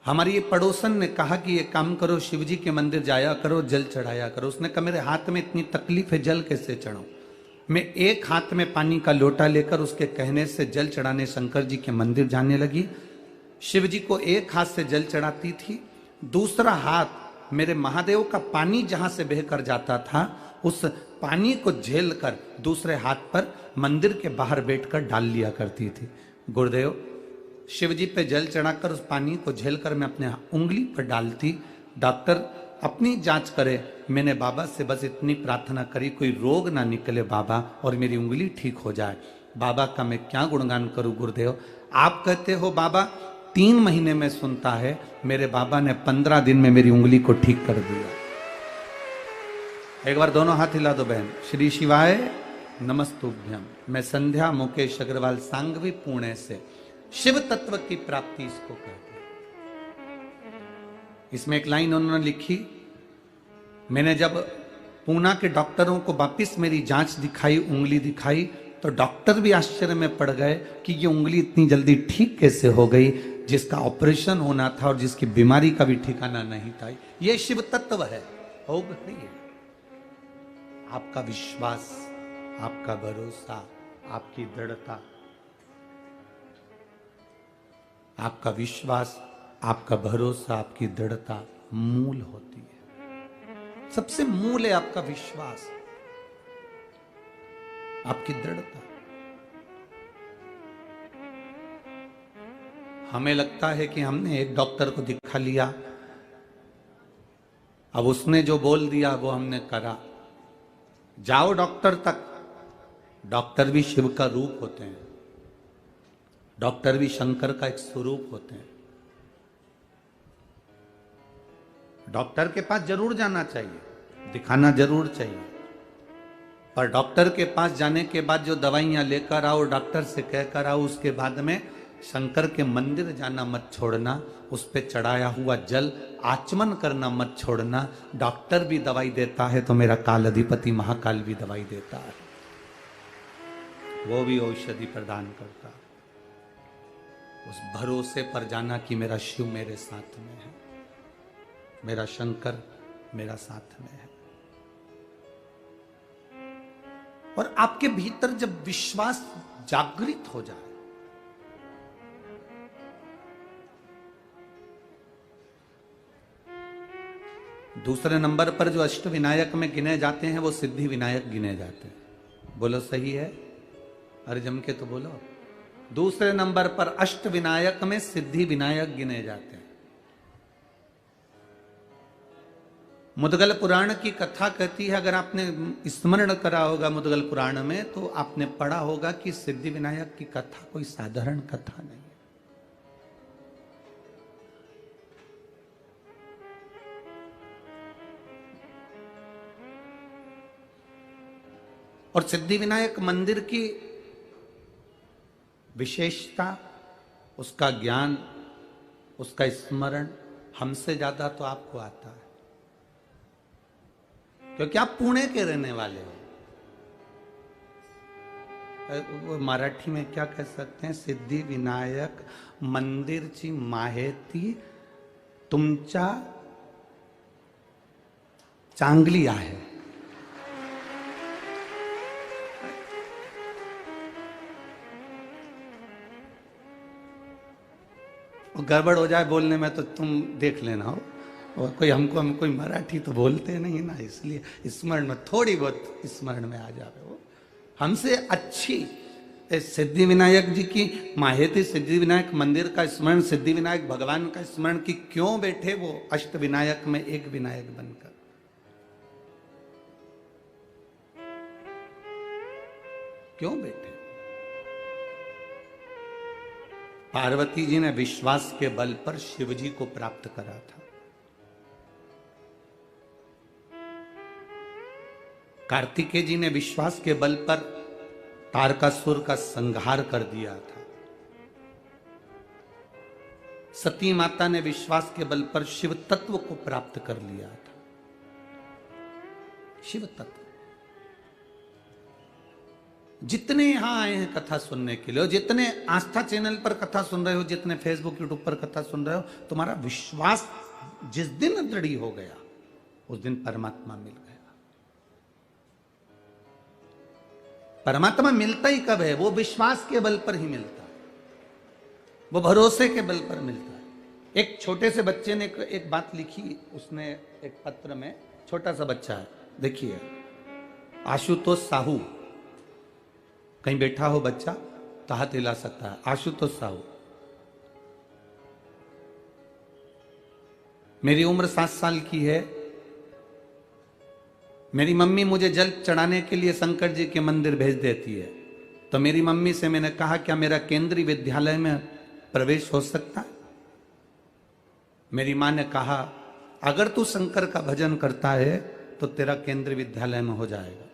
हमारी ये पड़ोसन ने कहा कि ये काम करो, शिवजी के मंदिर जाया करो, जल चढ़ाया करो। उसने कहा मेरे हाथ में इतनी तकलीफ है, जल कैसे चढ़ाऊं। मैं एक हाथ में पानी का लोटा लेकर उसके कहने से जल चढ़ाने शंकर जी के मंदिर जाने लगी। शिव जी को एक हाथ से जल चढ़ाती थी, दूसरा हाथ मेरे महादेव का पानी जहां से बहकर जाता था उस पानी को झेल कर दूसरे हाथ पर मंदिर के बाहर बैठकर डाल लिया करती थी। गुरुदेव, शिव जी पे जल चढ़ाकर उस पानी को झेलकर मैं अपने उंगली पर डालती। डॉक्टर अपनी जांच करे, मैंने बाबा से बस इतनी प्रार्थना करी कोई रोग ना निकले बाबा और मेरी उंगली ठीक हो जाए। बाबा का मैं क्या गुणगान करूं गुरुदेव। आप कहते हो बाबा 3 महीने में सुनता है, मेरे बाबा ने 15 दिन में मेरी उंगली को ठीक कर दिया। एक बार दोनों हाथ हिला दो बहन। श्री शिवाय नमस्तुभ्यम। मैं संध्या मुकेश अग्रवाल सांगवी पुणे से। शिव तत्व की प्राप्ति इसको कहते हैं। इसमें एक लाइन उन्होंने लिखी, मैंने जब पूना के डॉक्टरों को वापिस मेरी जांच दिखाई, उंगली दिखाई, तो डॉक्टर भी आश्चर्य में पड़ गए कि ये उंगली इतनी जल्दी ठीक कैसे हो गई, जिसका ऑपरेशन होना था और जिसकी बीमारी का भी ठिकाना नहीं था। ये शिव तत्व है, हो गई है। आपका विश्वास, आपका भरोसा, आपकी दृढ़ता, आपका विश्वास, आपका भरोसा, आपकी दृढ़ता मूल होती है। सबसे मूल है आपका विश्वास, आपकी दृढ़ता। हमें लगता है कि हमने एक डॉक्टर को दिखा लिया, अब उसने जो बोल दिया वो हमने करा। जाओ डॉक्टर तक। डॉक्टर भी शिव का रूप होते हैं, डॉक्टर भी शंकर का एक स्वरूप होते हैं। डॉक्टर के पास जरूर जाना चाहिए, दिखाना जरूर चाहिए, पर डॉक्टर के पास जाने के बाद जो दवाइयां लेकर आओ, डॉक्टर से कहकर आओ, उसके बाद में शंकर के मंदिर जाना मत छोड़ना, उस पे चढ़ाया हुआ जल आचमन करना मत छोड़ना। डॉक्टर भी दवाई देता है तो मेरा काल अधिपति महाकाल भी दवाई देता है, वो भी औषधि प्रदान करता है। उस भरोसे पर जाना कि मेरा शिव मेरे साथ में है, मेरा शंकर मेरा साथ में है। और आपके भीतर जब विश्वास जागृत हो जाए, दूसरे नंबर पर जो अष्ट विनायक में गिने जाते हैं वो सिद्धि विनायक गिने जाते हैं। बोलो सही है? अरे जम के तो बोलो। दूसरे नंबर पर अष्ट विनायक में सिद्धि विनायक गिने जाते हैं। मुदगल पुराण की कथा कहती है, अगर आपने स्मरण करा होगा मुदगल पुराण में, तो आपने पढ़ा होगा कि सिद्धि विनायक की कथा कोई साधारण कथा नहीं है। और सिद्धि विनायक मंदिर की विशेषता, उसका ज्ञान, उसका स्मरण हमसे ज्यादा तो आपको आता है, क्योंकि आप पुणे के रहने वाले हो। वो मराठी में क्या कह सकते हैं, सिद्धि विनायक मंदिरची माहिती तुमच्या चांगली आहे। वो गड़बड़ हो जाए बोलने में तो तुम देख लेना हो। और हम कोई मराठी तो बोलते नहीं ना, इसलिए स्मरण में थोड़ी बहुत स्मरण में आ जावे वो। हमसे अच्छी सिद्धि विनायक जी की माहेती सिद्धि विनायक मंदिर का स्मरण, सिद्धि विनायक भगवान का स्मरण की क्यों बैठे वो अष्ट विनायक में एक विनायक बनकर। क्यों बैठे? पार्वती जी ने विश्वास के बल पर शिव जी को प्राप्त करा था। कार्तिकेय जी ने विश्वास के बल पर तारकासुर का संहार कर दिया था। सती माता ने विश्वास के बल पर शिव तत्व को प्राप्त कर लिया था। शिव तत्व। जितने यहां आए हैं कथा सुनने के लिए, जितने आस्था चैनल पर कथा सुन रहे हो, जितने फेसबुक यूट्यूब पर कथा सुन रहे हो, तुम्हारा विश्वास जिस दिन दृढ़ हो गया उस दिन परमात्मा मिल गया। परमात्मा मिलता ही कब है? वो विश्वास के बल पर ही मिलता है, वो भरोसे के बल पर मिलता है। एक छोटे से बच्चे ने एक बात लिखी, उसने एक पत्र में, छोटा सा बच्चा है, देखिए, आशुतोष साहू, कहीं बैठा हो बच्चा तो हाथ हिला सकता है। आशुतोष साहू, मेरी उम्र 7 साल की है। मेरी मम्मी मुझे जल चढ़ाने के लिए शंकर जी के मंदिर भेज देती है, तो मेरी मम्मी से मैंने कहा क्या मेरा केंद्रीय विद्यालय में प्रवेश हो सकता है? मेरी मां ने कहा अगर तू शंकर का भजन करता है तो तेरा केंद्रीय विद्यालय में हो जाएगा।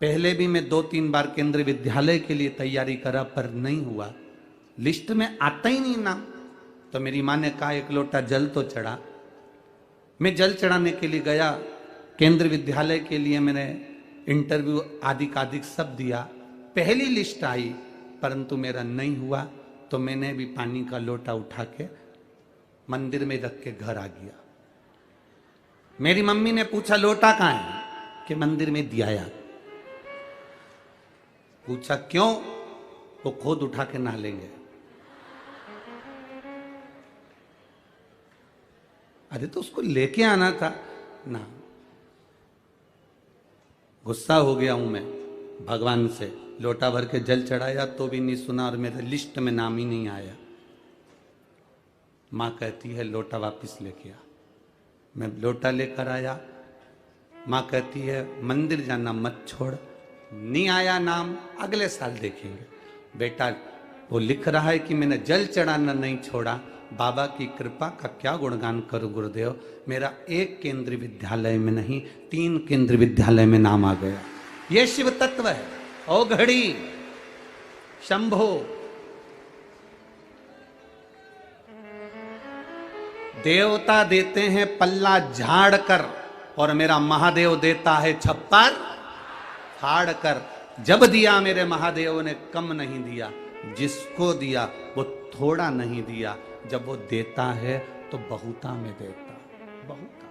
पहले भी मैं 2-3 बार केंद्रीय विद्यालय के लिए तैयारी करा पर नहीं हुआ, लिस्ट में आता ही नहीं नाम। तो मेरी मां ने कहा एक लोटा जल तो चढ़ा। मैं जल चढ़ाने के लिए गया, केंद्रीय विद्यालय के लिए मैंने इंटरव्यू आदि सब दिया, पहली लिस्ट आई, परंतु मेरा नहीं हुआ। तो मैंने भी पानी का लोटा उठा के मंदिर में रख के घर आ गया। मेरी मम्मी ने पूछा लोटा कहाँ है? कि मंदिर में दिया। पूछा क्यों? वो खुद उठा के नहा लेंगे। अरे तो उसको लेके आना था ना। गुस्सा हो गया हूं मैं भगवान से, लोटा भर के जल चढ़ाया तो भी नहीं सुना और मेरे लिस्ट में नाम ही नहीं आया। मां कहती है लोटा वापस लेके आ। मैं लोटा लेकर आया, मां कहती है मंदिर जाना मत छोड़, नहीं आया नाम अगले साल देखेंगे। बेटा वो लिख रहा है कि मैंने जल चढ़ाना नहीं छोड़ा, बाबा की कृपा का क्या गुणगान करूं गुरुदेव, मेरा एक केंद्रीय विद्यालय में नहीं 3 केंद्रीय विद्यालय में नाम आ गया। यह शिव तत्व है। ओ घड़ी शंभो, देवता देते हैं पल्ला झाड़ कर और मेरा महादेव देता है छप्पर फाड़ कर। जब दिया मेरे महादेव ने कम नहीं दिया, जिसको दिया वो थोड़ा नहीं दिया। जब वो देता है तो बहुता में देता, बहुता।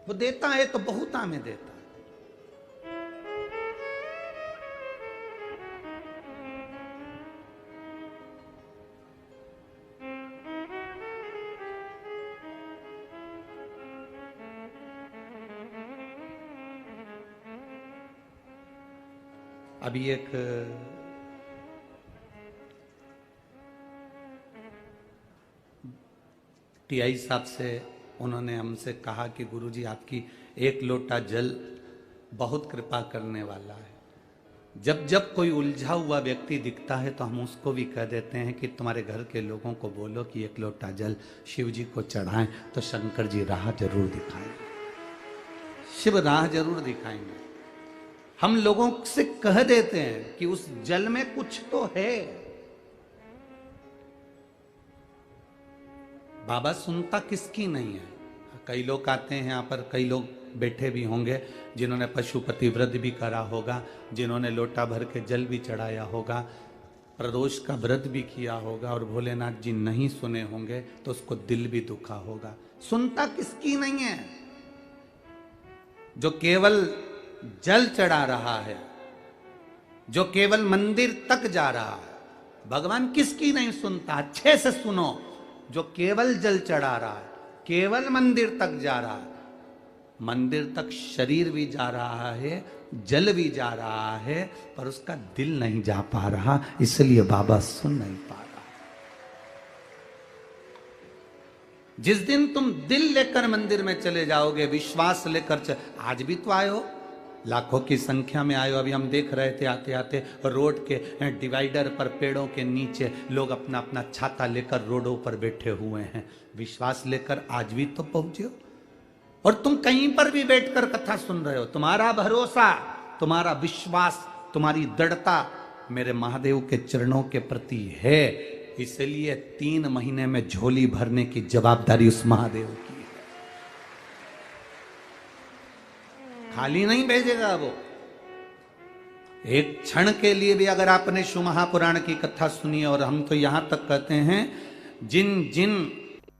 वो देता है तो बहुता में देता। अभी एक टीआई साहब से उन्होंने हमसे कहा कि गुरुजी आपकी एक लोटा जल बहुत कृपा करने वाला है। जब जब कोई उलझा हुआ व्यक्ति दिखता है तो हम उसको भी कह देते हैं कि तुम्हारे घर के लोगों को बोलो कि एक लोटा जल शिव जी को चढ़ाएं, तो शंकर जी राह जरूर दिखाएंगे, शिव राह जरूर दिखाएंगे। हम लोगों से कह देते हैं कि उस जल में कुछ तो है। बाबा सुनता किसकी नहीं है। कई लोग आते हैं यहाँ पर, कई लोग बैठे भी होंगे जिन्होंने पशुपति व्रत भी करा होगा, जिन्होंने लोटा भर के जल भी चढ़ाया होगा, प्रदोष का व्रत भी किया होगा, और भोलेनाथ जी नहीं सुने होंगे तो उसको दिल भी दुखा होगा। सुनता किसकी नहीं है? जो केवल जल चढ़ा रहा है, जो केवल मंदिर तक जा रहा है, भगवान किसकी नहीं सुनता? अच्छे से सुनो। जो केवल जल चढ़ा रहा है, केवल मंदिर तक जा रहा है, मंदिर तक शरीर भी जा रहा है, जल भी जा रहा है, पर उसका दिल नहीं जा पा रहा, इसलिए बाबा सुन नहीं पा रहा। जिस दिन तुम दिल लेकर मंदिर में चले जाओगे, विश्वास लेकर आज भी तो आए हो, लाखों की संख्या में आए हो। अभी हम देख रहे थे आते आते रोड के डिवाइडर पर पेड़ों के नीचे लोग अपना अपना छाता लेकर रोडों पर बैठे हुए हैं, विश्वास लेकर आज भी तो पहुंचे हो। और तुम कहीं पर भी बैठकर कथा सुन रहे हो, तुम्हारा भरोसा, तुम्हारा विश्वास, तुम्हारी दृढ़ता मेरे महादेव के चरणों के प्रति है, इसलिए 3 महीने में झोली भरने की जवाबदारी उस महादेव की है। खाली नहीं भेजेगा वो। एक क्षण के लिए भी अगर आपने शिव महापुराण की कथा सुनी, और हम तो यहां तक कहते हैं जिन जिन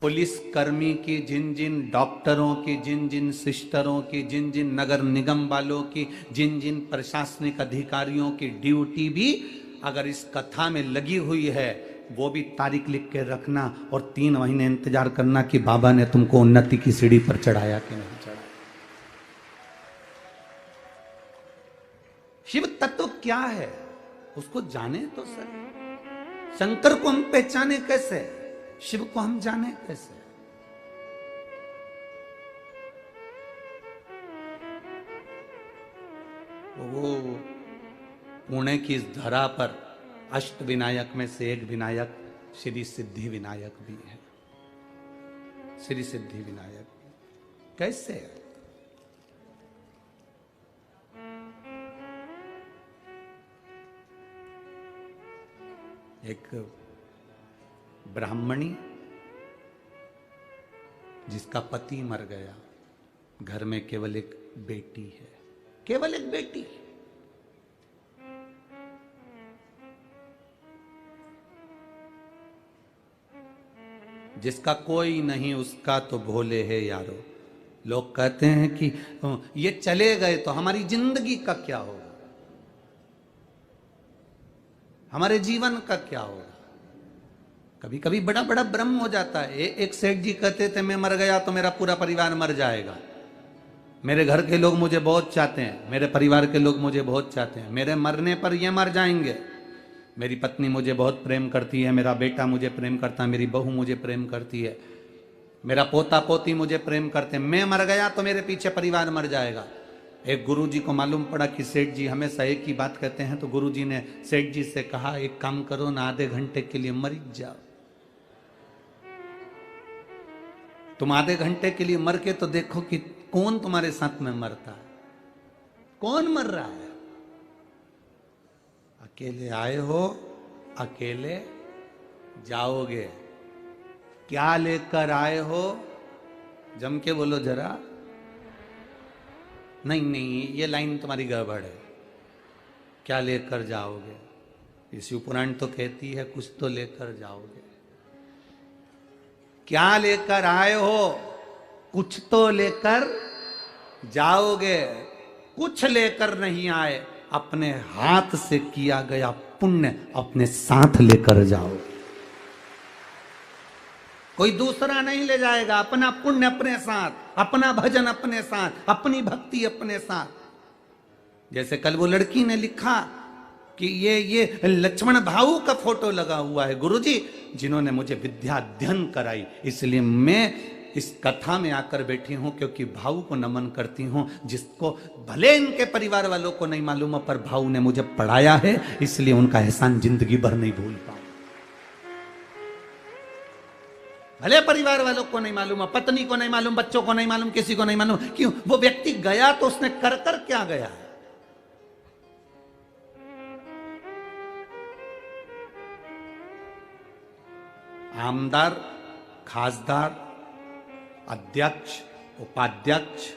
पुलिस कर्मी की, जिन जिन डॉक्टरों की, जिन जिन सिस्टरों की, जिन जिन नगर निगम वालों की, जिन जिन प्रशासनिक अधिकारियों की ड्यूटी भी अगर इस कथा में लगी हुई है, वो भी तारीख लिख के रखना और 3 महीने इंतजार करना कि बाबा ने तुमको उन्नति की सीढ़ी पर चढ़ाया कि नहीं चढ़ाया। शिव तत्व क्या है उसको जाने तो सर। शंकर को हम पहचाने कैसे, शिव को हम जाने कैसे? वो पुणे की इस धरा पर अष्ट विनायक में से एक विनायक श्री सिद्धि विनायक भी है। श्री सिद्धि विनायक कैसे है? एक ब्राह्मणी जिसका पति मर गया, घर में केवल एक बेटी है, केवल एक बेटी। जिसका कोई नहीं उसका तो भोले है यारो। लोग कहते हैं कि ये चले गए तो हमारी जिंदगी का क्या होगा, हमारे जीवन का क्या होगा। कभी कभी बड़ा बड़ा भ्रम हो जाता है। एक सेठ जी कहते थे मैं मर गया तो मेरा पूरा परिवार मर जाएगा, मेरे घर के लोग मुझे बहुत चाहते हैं, मेरे परिवार के लोग मुझे बहुत चाहते हैं, मेरे मरने पर ये मर जाएंगे, मेरी पत्नी मुझे बहुत प्रेम करती है, मेरा बेटा मुझे प्रेम करता है, मेरी बहू मुझे प्रेम करती है, मेरा पोता पोती मुझे प्रेम करते हैं, मैं मर गया तो मेरे पीछे परिवार मर जाएगा। एक गुरुजी को मालूम पड़ा कि सेठ जी हमेशा एक ही बात कहते हैं, तो गुरुजी ने सेठ जी से कहा एक काम करो ना, आधे घंटे के लिए मर जाओ। तुम आधे घंटे के लिए मर के तो देखो कि कौन तुम्हारे साथ में मरता है, कौन मर रहा है। अकेले आए हो, अकेले जाओगे। क्या लेकर आए हो, जम के बोलो जरा। नहीं नहीं, ये लाइन तुम्हारी गड़बड़ है। क्या लेकर जाओगे? ये शिव पुराण तो कहती है कुछ तो लेकर जाओगे। क्या लेकर आए हो, कुछ तो लेकर जाओगे। कुछ लेकर नहीं आए, अपने हाथ से किया गया पुण्य अपने साथ लेकर जाओ। कोई दूसरा नहीं ले जाएगा, अपना पुण्य अपने साथ, अपना भजन अपने साथ, अपनी भक्ति अपने साथ। जैसे कल वो लड़की ने लिखा कि ये लक्ष्मण भाऊ का फोटो लगा हुआ है गुरुजी, जिन्होंने मुझे विद्या अध्ययन कराई, इसलिए मैं इस कथा में आकर बैठी हूं, क्योंकि भाऊ को नमन करती हूं, जिसको भले इनके परिवार वालों को नहीं मालूम पर भाऊ ने मुझे पढ़ाया है, इसलिए उनका एहसान जिंदगी भर नहीं भूल पाऊं। भले परिवार वालों को नहीं मालूम, पत्नी को नहीं मालूम, बच्चों को नहीं मालूम, किसी को नहीं मालूम, क्यों वो व्यक्ति गया तो उसने कर कर क्या गया है। आमदार, खासदार, अध्यक्ष, उपाध्यक्ष,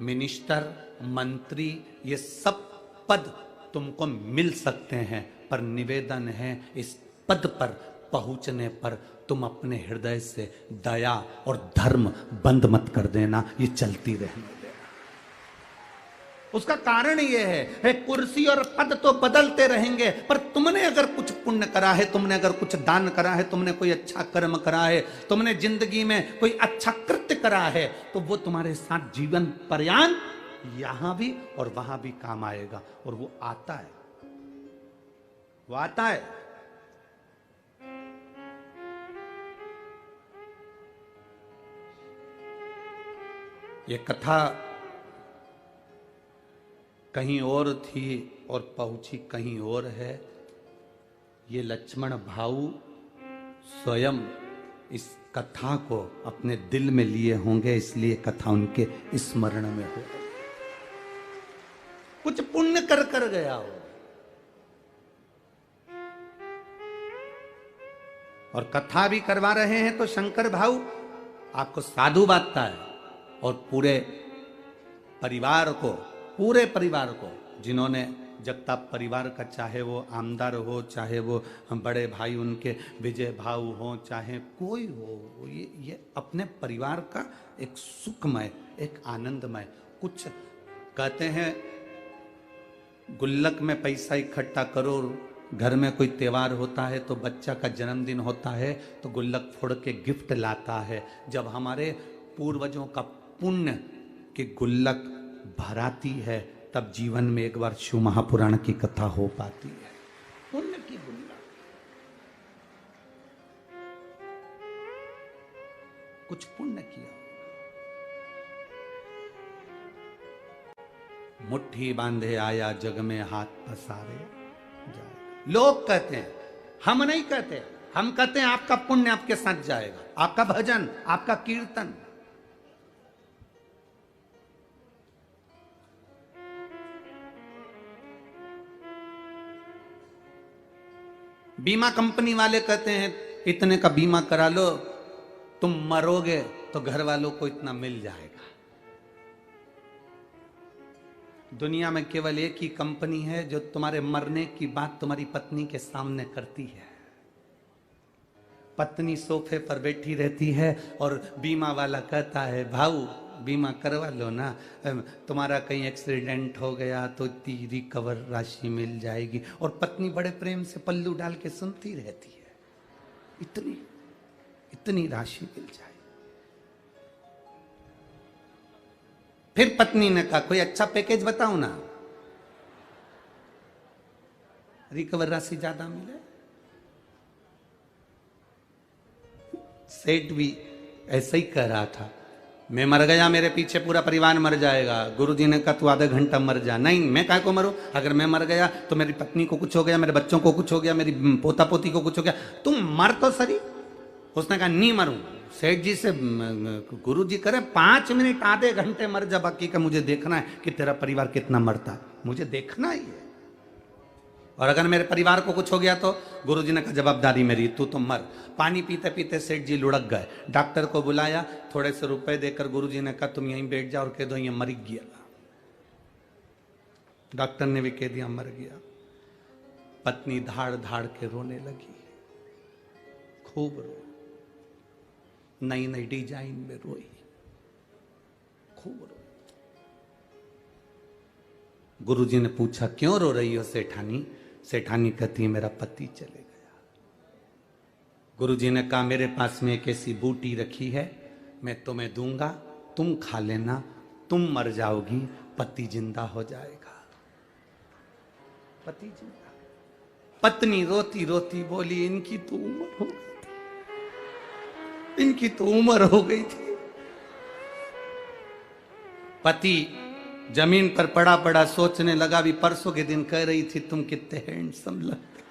मिनिस्टर, मंत्री, ये सब पद तुमको मिल सकते हैं, पर निवेदन है इस पद पर पहुंचने पर तुम अपने हृदय से दया और धर्म बंद मत कर देना, ये चलती रहने देना। उसका कारण ये है कुर्सी और पद तो बदलते रहेंगे, पर तुमने अगर कुछ पुण्य करा है, तुमने अगर कुछ दान करा है, तुमने कोई अच्छा कर्म करा है, तुमने जिंदगी में कोई अच्छा कृत्य करा है, तो वो तुम्हारे साथ जीवन पर्यंत यहां भी और वहां भी काम आएगा। और वो आता है, वो आता है। ये कथा कहीं और थी और पहुंची कहीं और है। ये लक्ष्मण भाऊ स्वयं इस कथा को अपने दिल में लिए होंगे, इसलिए कथा उनके स्मरण में हो। कुछ पुण्य कर कर गया हो और कथा भी करवा रहे हैं, तो शंकर भाऊ आपको साधु बांटता है और पूरे परिवार को जिन्होंने जगताप परिवार का, चाहे वो आमदार हो, चाहे वो बड़े भाई उनके विजय भाऊ हो, चाहे कोई हो, ये अपने परिवार का एक सुखमय, एक आनंदमय। कुछ कहते हैं गुल्लक में पैसा इकट्ठा करो, घर में कोई त्योहार होता है तो बच्चा का जन्मदिन होता है तो गुल्लक फोड़ के गिफ्ट लाता है। जब हमारे पूर्वजों का पुण्य की गुल्लक भराती है, तब जीवन में एक बार शिव महापुराण की कथा हो पाती है। पुण्य की गुल्लक, कुछ पुण्य किया, मुट्ठी बांधे आया जग में हाथ पसारे जाए। लोग कहते हैं, हम नहीं कहते। हम कहते हैं आपका पुण्य आपके साथ जाएगा, आपका भजन, आपका कीर्तन। बीमा कंपनी वाले कहते हैं इतने का बीमा करा लो, तुम मरोगे तो घर वालों को इतना मिल जाएगा। दुनिया में केवल एक ही कंपनी है जो तुम्हारे मरने की बात तुम्हारी पत्नी के सामने करती है। पत्नी सोफे पर बैठी रहती है और बीमा वाला कहता है भाऊ बीमा करवा लो ना, तुम्हारा कहीं एक्सीडेंट हो गया तो इतनी रिकवर राशि मिल जाएगी। और पत्नी बड़े प्रेम से पल्लू डाल के सुनती रहती है, इतनी इतनी राशि मिल जाएगी। फिर पत्नी ने कहा कोई अच्छा पैकेज बताओ ना, रिकवर राशि ज्यादा मिले। सेठ भी ऐसा ही कह रहा था, मैं मर गया मेरे पीछे पूरा परिवार मर जाएगा। गुरुजी ने कहा तू आधा घंटा मर जा। नहीं, मैं काहे को मरूं? अगर मैं मर गया तो मेरी पत्नी को कुछ हो गया, मेरे बच्चों को कुछ हो गया, मेरी पोता पोती को कुछ हो गया, तुम मर तो सही। उसने कहा नहीं मरूं। सेठ जी से गुरुजी करे 5 मिनट आधे घंटे मर जा, बाकी का मुझे देखना है कि तेरा परिवार कितना मरता, मुझे देखना ही है। और अगर मेरे परिवार को कुछ हो गया तो गुरुजी ने कहा जवाबदारी मेरी, तू तो मर। पानी पीते पीते सेठ जी लुढ़क गए। डॉक्टर को बुलाया, थोड़े से रुपए देकर गुरुजी ने कहा तुम यहीं बैठ जाओ और कह दो ये मर गया। डॉक्टर ने भी कह दिया मर गया। पत्नी धाड़ धाड़ के रोने लगी, खूब रो, नई नई डिजाइन में रोई, खूब रो। गुरुजी ने पूछा क्यों रो रही हो सेठानी? सेठानी कहती है मेरा पति चले गया। गुरुजी ने कहा मेरे पास में एक ऐसी बूटी रखी है, मैं तुम्हें दूंगा, तुम खा लेना, तुम मर जाओगी, पति जिंदा हो जाएगा। पति जिंदा। पत्नी रोती रोती बोली इनकी तो उम्र हो गई थी, इनकी तो उम्र हो गई थी। पति जमीन पर पड़ा पड़ा सोचने लगा, भी परसों के दिन कह रही थी तुम कितने हैंडसम लगते,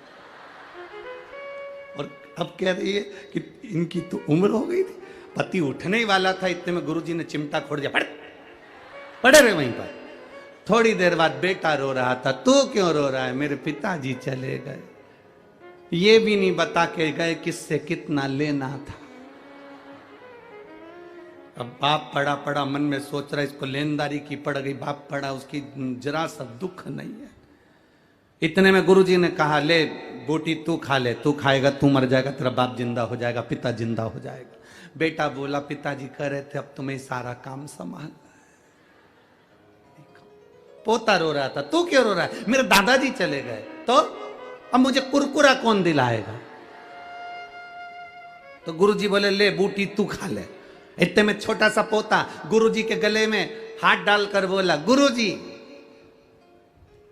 और अब कह रही है कि इनकी तो उम्र हो गई थी। पति उठने ही वाला था, इतने में गुरुजी ने चिमटा खोड़ दिया, पड़े रहे वहीं पर। थोड़ी देर बाद बेटा रो रहा था, तू क्यों रो रहा है? मेरे पिताजी चले गए, ये भी नहीं बता के गए किससे कितना लेना था। अब बाप पड़ा पड़ा मन में सोच रहा है इसको लेनदारी की पड़ गई, बाप पड़ा उसकी जरा सा दुख नहीं है। इतने में गुरुजी ने कहा ले बूटी तू खा ले, तू खाएगा तू मर जाएगा, तेरा बाप जिंदा हो जाएगा, पिता जिंदा हो जाएगा। बेटा बोला पिताजी कह रहे थे अब तुम्हें सारा काम संभालना है। पोता रो रहा था, तू क्यों रो रहा है? मेरे दादाजी चले गए, तो अब मुझे कुरकुरा कौन दिलाएगा? तो गुरुजी बोले ले बूटी तू खा ले। इतने में छोटा सा पोता गुरुजी के गले में हाथ डालकर बोला, गुरुजी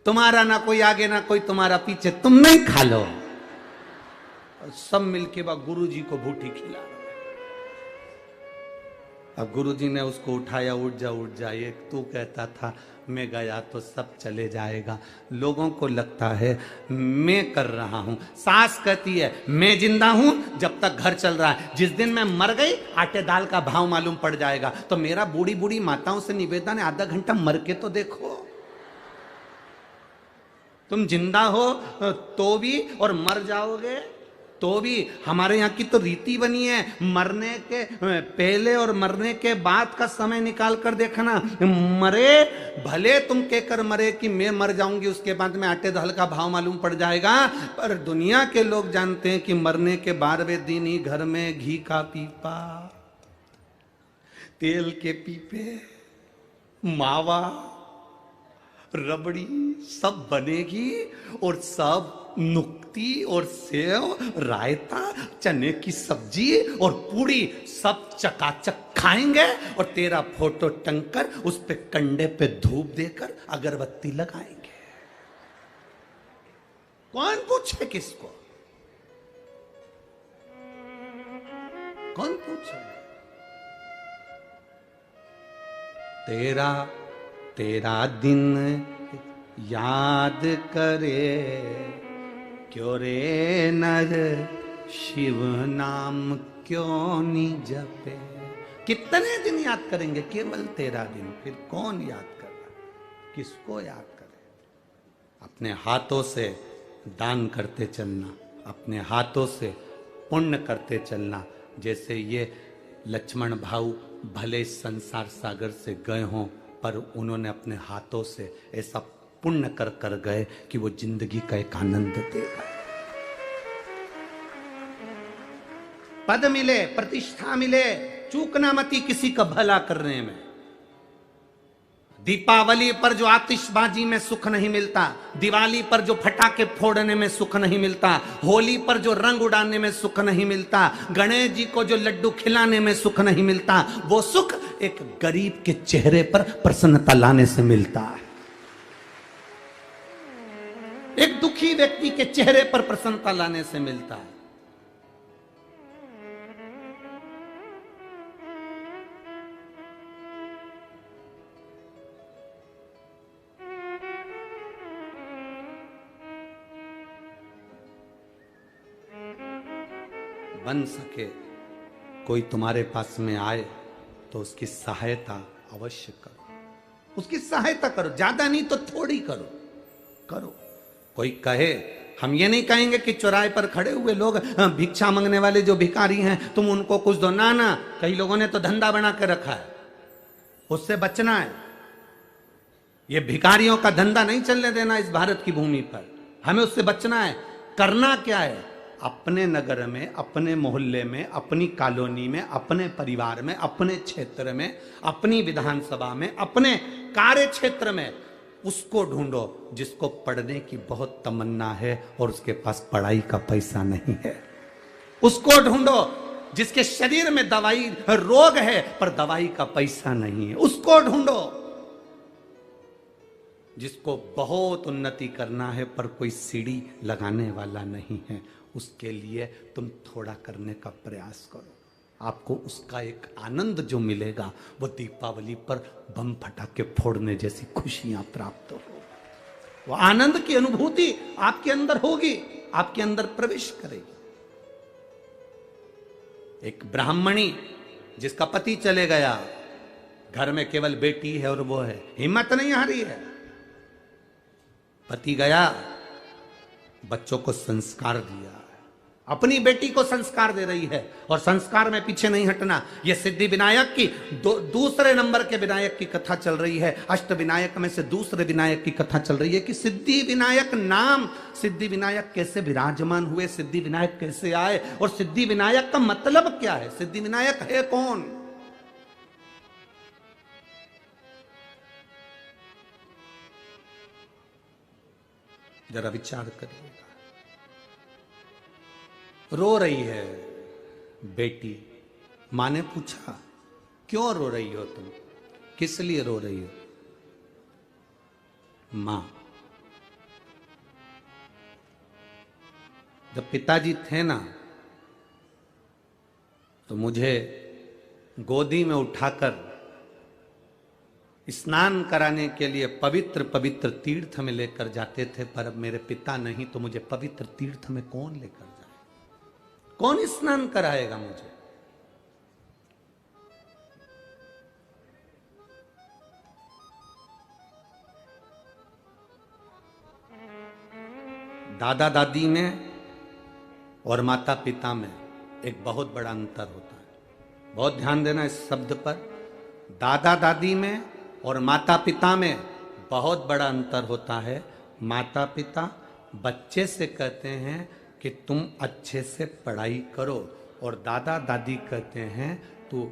तुम्हारा ना कोई आगे ना कोई तुम्हारा पीछे, तुम नहीं खा लो। और सब मिलके बा गुरुजी को बूटी खिला। अब गुरुजी ने उसको उठाया, उठ जा उठ जा। एक तू कहता था मैं गया तो सब चले जाएगा, लोगों को लगता है मैं कर रहा हूं। सास कहती है मैं जिंदा हूं जब तक घर चल रहा है, जिस दिन मैं मर गई आटे दाल का भाव मालूम पड़ जाएगा। तो मेरा बूढ़ी बूढ़ी माताओं से निवेदन है, आधा घंटा मर के तो देखो। तुम जिंदा हो तो भी और मर जाओगे तो भी। हमारे यहाँ की तो रीति बनी है, मरने के पहले और मरने के बाद का समय निकाल कर देखना। मरे भले तुम कहकर मरे कि मैं मर जाऊंगी उसके बाद में आटे दाल का भाव मालूम पड़ जाएगा, पर दुनिया के लोग जानते हैं कि मरने के 12वें दिन ही घर में घी का पीपा, तेल के पीपे, मावा, रबड़ी सब बनेगी और सब नुक्ती और सेव, रायता, चने की सब्जी और पूड़ी सब चकाचक खाएंगे। और तेरा फोटो टंगकर उस पे कंडे पे धूप देकर अगरबत्ती लगाएंगे। कौन पूछे किसको? कौन पूछे? तेरा दिन याद करे क्यों रे नर, शिव नाम क्यों नहीं जपे। कितने दिन याद करेंगे? केवल 13 दिन। फिर कौन याद कर रहा? किसको याद करे? अपने हाथों से दान करते चलना, अपने हाथों से पुण्य करते चलना। जैसे ये लक्ष्मण भाऊ भले संसार सागर से गए हों, पर उन्होंने अपने हाथों से ऐसा पुण्य कर कर गए कि वो जिंदगी का एक आनंद देगा। पद मिले, प्रतिष्ठा मिले, चूकना मती किसी का भला करने में। दीपावली पर जो आतिशबाजी में सुख नहीं मिलता, दिवाली पर जो फटाके फोड़ने में सुख नहीं मिलता, होली पर जो रंग उड़ाने में सुख नहीं मिलता, गणेश जी को जो लड्डू खिलाने में सुख नहीं मिलता, वो सुख एक गरीब के चेहरे पर प्रसन्नता लाने से मिलता है। एक दुखी व्यक्ति के चेहरे पर प्रसन्नता लाने से मिलता है। बन सके कोई तुम्हारे पास में आए तो उसकी सहायता अवश्य करो। उसकी सहायता करो, ज्यादा नहीं तो थोड़ी करो। कोई कहे, हम ये नहीं कहेंगे कि चौराहे पर खड़े हुए लोग भिक्षा मांगने वाले जो भिखारी हैं तुम उनको कुछ दो, ना। कई लोगों ने तो धंधा बना कर रखा है, उससे बचना है। ये भिखारियों का धंधा नहीं चलने देना इस भारत की भूमि पर, हमें उससे बचना है। करना क्या है? अपने नगर में, अपने मोहल्ले में, अपनी कॉलोनी में, अपने परिवार में, अपने क्षेत्र में, अपनी विधानसभा में, अपने कार्य क्षेत्र में उसको ढूंढो जिसको पढ़ने की बहुत तमन्ना है और उसके पास पढ़ाई का पैसा नहीं है। उसको ढूंढो जिसके शरीर में दवाई रोग है पर दवाई का पैसा नहीं है। उसको ढूंढो जिसको बहुत उन्नति करना है पर कोई सीढ़ी लगाने वाला नहीं है। उसके लिए तुम थोड़ा करने का प्रयास करो, आपको उसका एक आनंद जो मिलेगा वो दीपावली पर बम फटाके फोड़ने जैसी खुशियां प्राप्त हो। वो आनंद की अनुभूति आपके अंदर होगी, आपके अंदर प्रवेश करेगी। एक ब्राह्मणी जिसका पति चले गया, घर में केवल बेटी है और वो है, हिम्मत नहीं हारी है। पति गया, बच्चों को संस्कार दिया, अपनी बेटी को संस्कार दे रही है और संस्कार में पीछे नहीं हटना। यह सिद्धि विनायक की दूसरे नंबर के विनायक की कथा चल रही है। अष्ट विनायक में से दूसरे विनायक की कथा चल रही है कि सिद्धि विनायक नाम, सिद्धि विनायक कैसे विराजमान हुए, सिद्धि विनायक कैसे आए और सिद्धि विनायक का मतलब क्या है, सिद्धि विनायक है कौन। जरा विचार करिएगा। रो रही है बेटी। मां ने पूछा क्यों रो रही हो तुम, किस लिए रो रही हो? मां, जब पिताजी थे ना तो मुझे गोदी में उठाकर स्नान कराने के लिए पवित्र पवित्र तीर्थ में लेकर जाते थे, पर अब मेरे पिता नहीं तो मुझे पवित्र तीर्थ में कौन लेकर जाए, कौन स्नान कराएगा मुझे? दादा दादी में और माता पिता में एक बहुत बड़ा अंतर होता है। बहुत ध्यान देना इस शब्द पर। दादा दादी में और माता पिता में बहुत बड़ा अंतर होता है। माता पिता बच्चे से कहते हैं कि तुम अच्छे से पढ़ाई करो, और दादा दादी कहते हैं तू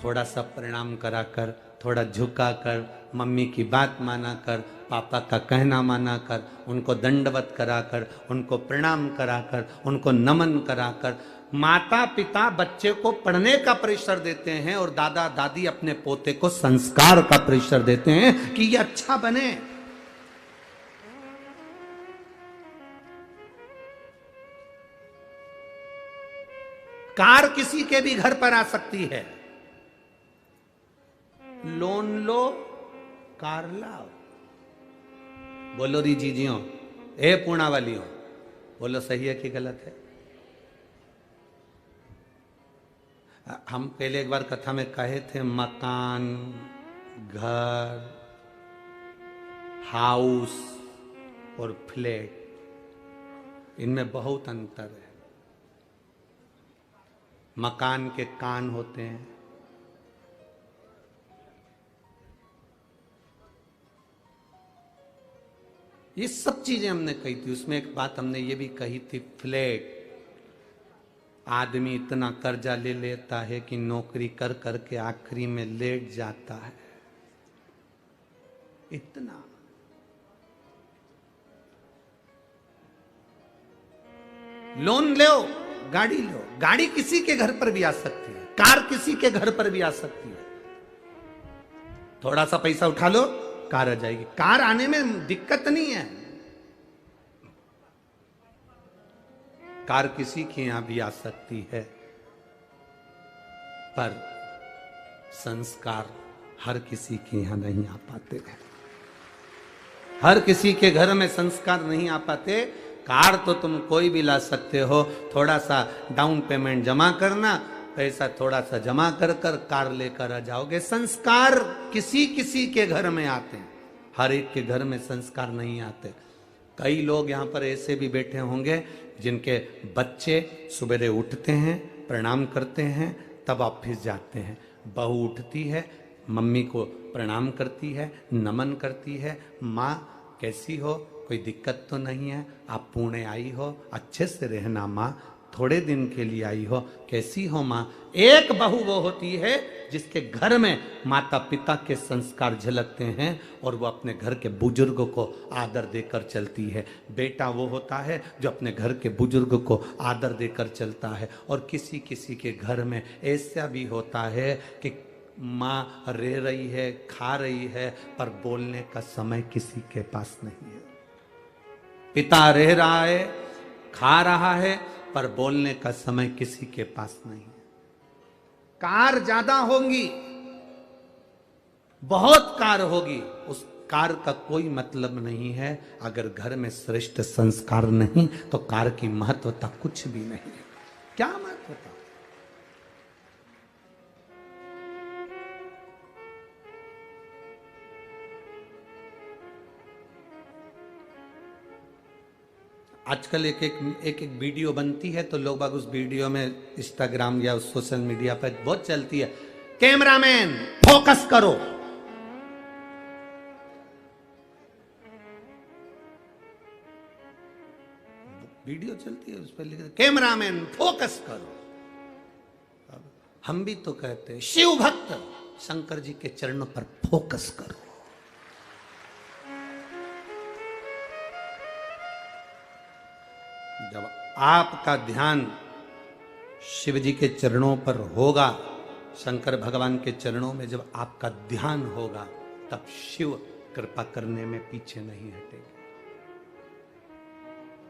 थोड़ा सा प्रणाम करा कर, थोड़ा झुका कर, मम्मी की बात माना कर, पापा का कहना माना कर, उनको दंडवत करा कर, उनको प्रणाम करा कर, उनको नमन करा कर। माता पिता बच्चे को पढ़ने का प्रेशर देते हैं और दादा दादी अपने पोते को संस्कार का प्रेशर देते हैं कि ये अच्छा बने। कार किसी के भी घर पर आ सकती है, लोन लो कार लाओ। बोलो री जीजियों, ए पूर्णा वालियों, बोलो सही है कि गलत है? हम पहले एक बार कथा में कहे थे मकान, घर, हाउस और फ्लैट, इनमें बहुत अंतर है। मकान के कान होते हैं, ये सब चीजें हमने कही थी। उसमें एक बात हमने ये भी कही थी, फ्लैट, आदमी इतना कर्जा ले लेता है कि नौकरी कर करके आखिरी में लेट जाता है। इतना लोन लो, गाड़ी लो। गाड़ी किसी के घर पर भी आ सकती है, कार किसी के घर पर भी आ सकती है। थोड़ा सा पैसा उठा लो, कार आ जाएगी। कार आने में दिक्कत नहीं है। कार किसी के यहां भी आ सकती है, पर संस्कार हर किसी के यहां नहीं आ पाते हैं। हर किसी के घर में संस्कार नहीं आ पाते। कार तो तुम कोई भी ला सकते हो, थोड़ा सा डाउन पेमेंट जमा करना, पैसा थोड़ा सा जमा कर कर कार लेकर आ जाओगे। संस्कार किसी किसी के घर में आते हैं, हर एक के घर में संस्कार नहीं आते। कई लोग यहाँ पर ऐसे भी बैठे होंगे जिनके बच्चे सवेरे उठते हैं, प्रणाम करते हैं, तब ऑफिस जाते हैं। बहू उठती है, मम्मी को प्रणाम करती है, नमन करती है, माँ कैसी हो, कोई दिक्कत तो नहीं है, आप पुणे आई हो, अच्छे से रहना माँ, थोड़े दिन के लिए आई हो, कैसी हो माँ। एक बहू वो होती है जिसके घर में माता पिता के संस्कार झलकते हैं और वो अपने घर के बुजुर्गों को आदर देकर चलती है। बेटा वो होता है जो अपने घर के बुजुर्ग को आदर देकर चलता है। और किसी किसी के घर में ऐसा भी होता है कि माँ रह रही है, खा रही है, पर बोलने का समय किसी के पास नहीं है। पिता रह रहा है, खा रहा है, पर बोलने का समय किसी के पास नहीं है। कार ज्यादा होंगी, बहुत कार होगी, उस कार का कोई मतलब नहीं है। अगर घर में श्रेष्ठ संस्कार नहीं तो कार की महत्वता कुछ भी नहीं है। क्या महत्वता? आजकल एक एक वीडियो बनती है तो लोग बाग उस वीडियो में इंस्टाग्राम या उस सोशल मीडिया पर बहुत चलती है, कैमरामैन फोकस करो। वीडियो चलती है, उस पर लिखते कैमरामैन फोकस करो। हम भी तो कहते हैं शिव भक्त शंकर जी के चरणों पर फोकस करो। आपका ध्यान शिव जी के चरणों पर होगा, शंकर भगवान के चरणों में जब आपका ध्यान होगा, तब शिव कृपा करने में पीछे नहीं हटेंगे।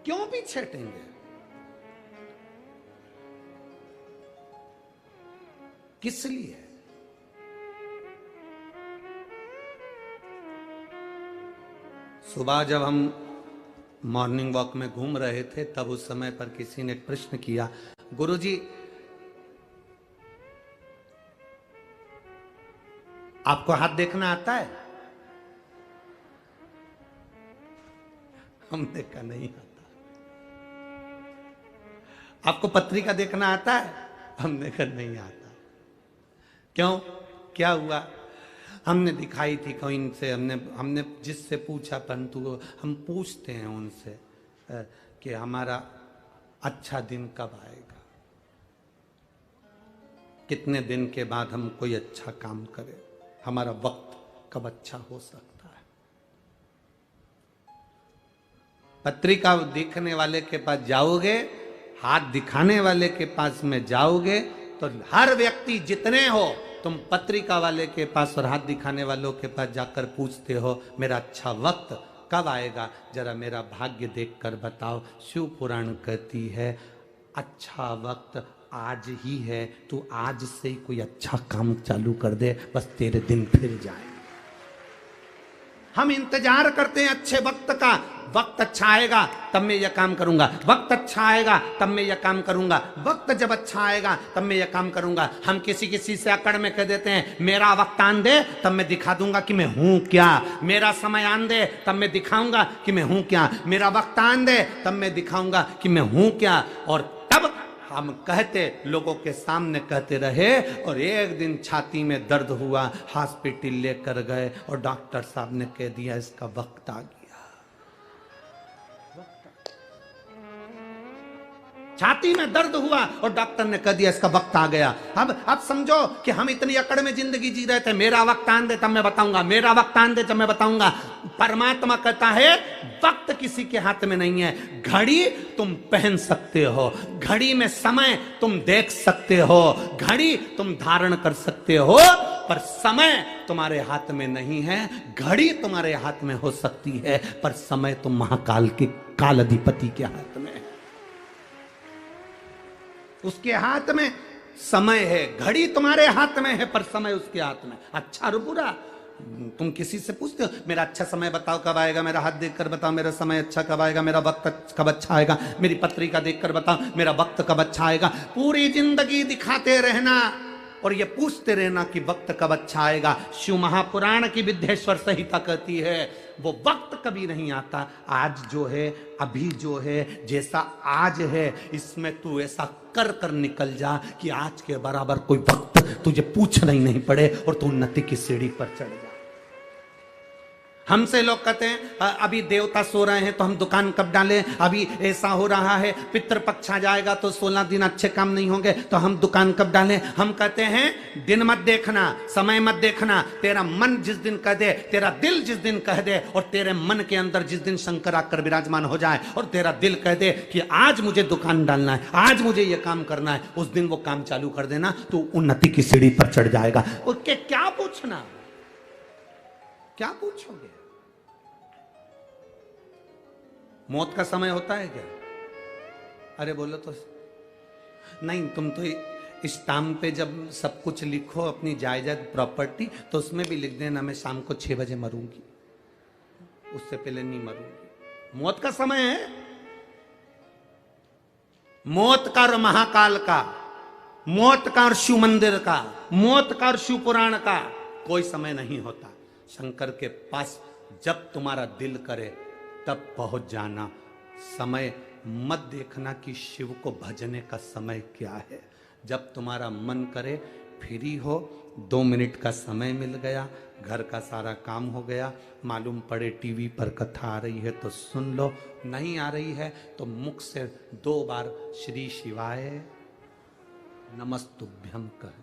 क्यों पीछे हटेंगे? किस लिए? सुबह जब हम मॉर्निंग वॉक में घूम रहे थे, तब उस समय पर किसी ने प्रश्न किया, गुरुजी आपको हाथ देखना आता है? हमने कहा नहीं आता। आपको पत्रिका देखना आता है? हमने कहा नहीं आता। क्यों? क्या हुआ? हमने दिखाई थी कोई इनसे, हमने जिससे पूछा, परंतु हम पूछते हैं उनसे कि हमारा अच्छा दिन कब आएगा, कितने दिन के बाद हम कोई अच्छा काम करें, हमारा वक्त कब अच्छा हो सकता है। पत्रिका देखने वाले के पास जाओगे, हाथ दिखाने वाले के पास में जाओगे, तो हर व्यक्ति जितने हो, तुम पत्रिका वाले के पास और हाथ दिखाने वालों के पास जाकर पूछते हो मेरा अच्छा वक्त कब आएगा, जरा मेरा भाग्य देखकर बताओ। शिव पुराण कहती है अच्छा वक्त आज ही है, तू आज से ही कोई अच्छा काम चालू कर दे, बस तेरे दिन फिर जाए। हम इंतजार करते हैं अच्छे वक्त का, वक्त अच्छा आएगा तब मैं यह काम करूंगा, वक्त अच्छा आएगा तब मैं यह काम करूंगा, वक्त जब अच्छा आएगा तब मैं यह काम करूंगा। हम किसी से अकड़ में कह देते हैं मेरा वक्त आन दे तब मैं दिखा दूंगा कि मैं हूं क्या, मेरा समय आन दे तब मैं दिखाऊंगा कि मैं हूं क्या, मेरा वक्त आन दे तब मैं दिखाऊंगा कि मैं हूं क्या। और तब हम कहते, लोगों के सामने कहते रहे, और एक दिन छाती में दर्द हुआ, हॉस्पिटल लेकर गए और डॉक्टर साहब ने कह दिया इसका वक्त आ गया। छाती में दर्द हुआ और डॉक्टर ने कह दिया इसका वक्त आ गया। अब समझो कि हम इतनी अकड़ में जिंदगी जी रहे थे, मेरा वक्त आन दे तब मैं बताऊंगा, मेरा वक्त आन दे तब मैं बताऊंगा। परमात्मा कहता है वक्त किसी के हाथ में नहीं है। घड़ी तुम पहन सकते हो, घड़ी में समय तुम देख सकते हो, घड़ी तुम धारण कर सकते हो, पर समय तुम्हारे हाथ में नहीं है। घड़ी तुम्हारे हाथ में हो सकती है, पर समय तुम महाकाल के काल अधिपति के हाथ में है। उसके हाथ में समय है, घड़ी तुम्हारे हाथ में है, पर समय उसके हाथ में। अच्छा और बुरा तुम किसी से पूछते हो मेरा अच्छा समय बताओ कब आएगा, मेरा हाथ देखकर बताओ मेरा समय अच्छा कब आएगा, मेरा वक्त कब अच्छा आएगा, मेरी पत्रिका देखकर बताओ मेरा वक्त कब अच्छा आएगा। पूरी जिंदगी दिखाते रहना और ये पूछते रहना कि वक्त कब अच्छा आएगा। शिव महापुराण की विद्येश्वर संहिता कहती है वो वक्त कभी नहीं आता। आज जो है, अभी जो है, जैसा आज है, इसमें तू ऐसा कर कर निकल जा कि आज के बराबर कोई वक्त तुझे पूछना ही नहीं पड़े और तू उन्नति की सीढ़ी पर चढ़ जा। हमसे लोग कहते हैं अभी देवता सो रहे हैं तो हम दुकान कब डालें, अभी ऐसा हो रहा है, पितृपक्ष आ जाएगा तो 16 दिन अच्छे काम नहीं होंगे तो हम दुकान कब डालें। हम कहते हैं दिन मत देखना, समय मत देखना, तेरा मन जिस दिन कह दे, तेरा दिल जिस दिन कह दे, और तेरे मन के अंदर जिस दिन शंकर आकर विराजमान हो जाए और तेरा दिल कह दे कि आज मुझे दुकान डालना है, आज मुझे ये काम करना है, उस दिन वो काम चालू कर देना, तो उन्नति की सीढ़ी पर चढ़ जाएगा। उसके क्या पूछना, क्या पूछोगे? मौत का समय होता है क्या? अरे बोलो तो नहीं। तुम तो स्टाम्प पे जब सब कुछ लिखो अपनी जायदाद प्रॉपर्टी, तो उसमें भी लिख देना मैं शाम को 6 बजे मरूंगी, उससे पहले नहीं मरूंगी। मौत का समय है, मौत का और महाकाल का, मौत का और शिव मंदिर का, मौत का और शिव पुराण का कोई समय नहीं होता। शंकर के पास जब तुम्हारा दिल करे तब पहुंच जाना। समय मत देखना कि शिव को भजने का समय क्या है। जब तुम्हारा मन करे, फ्री हो, 2 मिनट का समय मिल गया, घर का सारा काम हो गया, मालूम पड़े टीवी पर कथा आ रही है तो सुन लो, नहीं आ रही है तो मुख से 2 बार श्री शिवाय नमस्तुभ्यम कह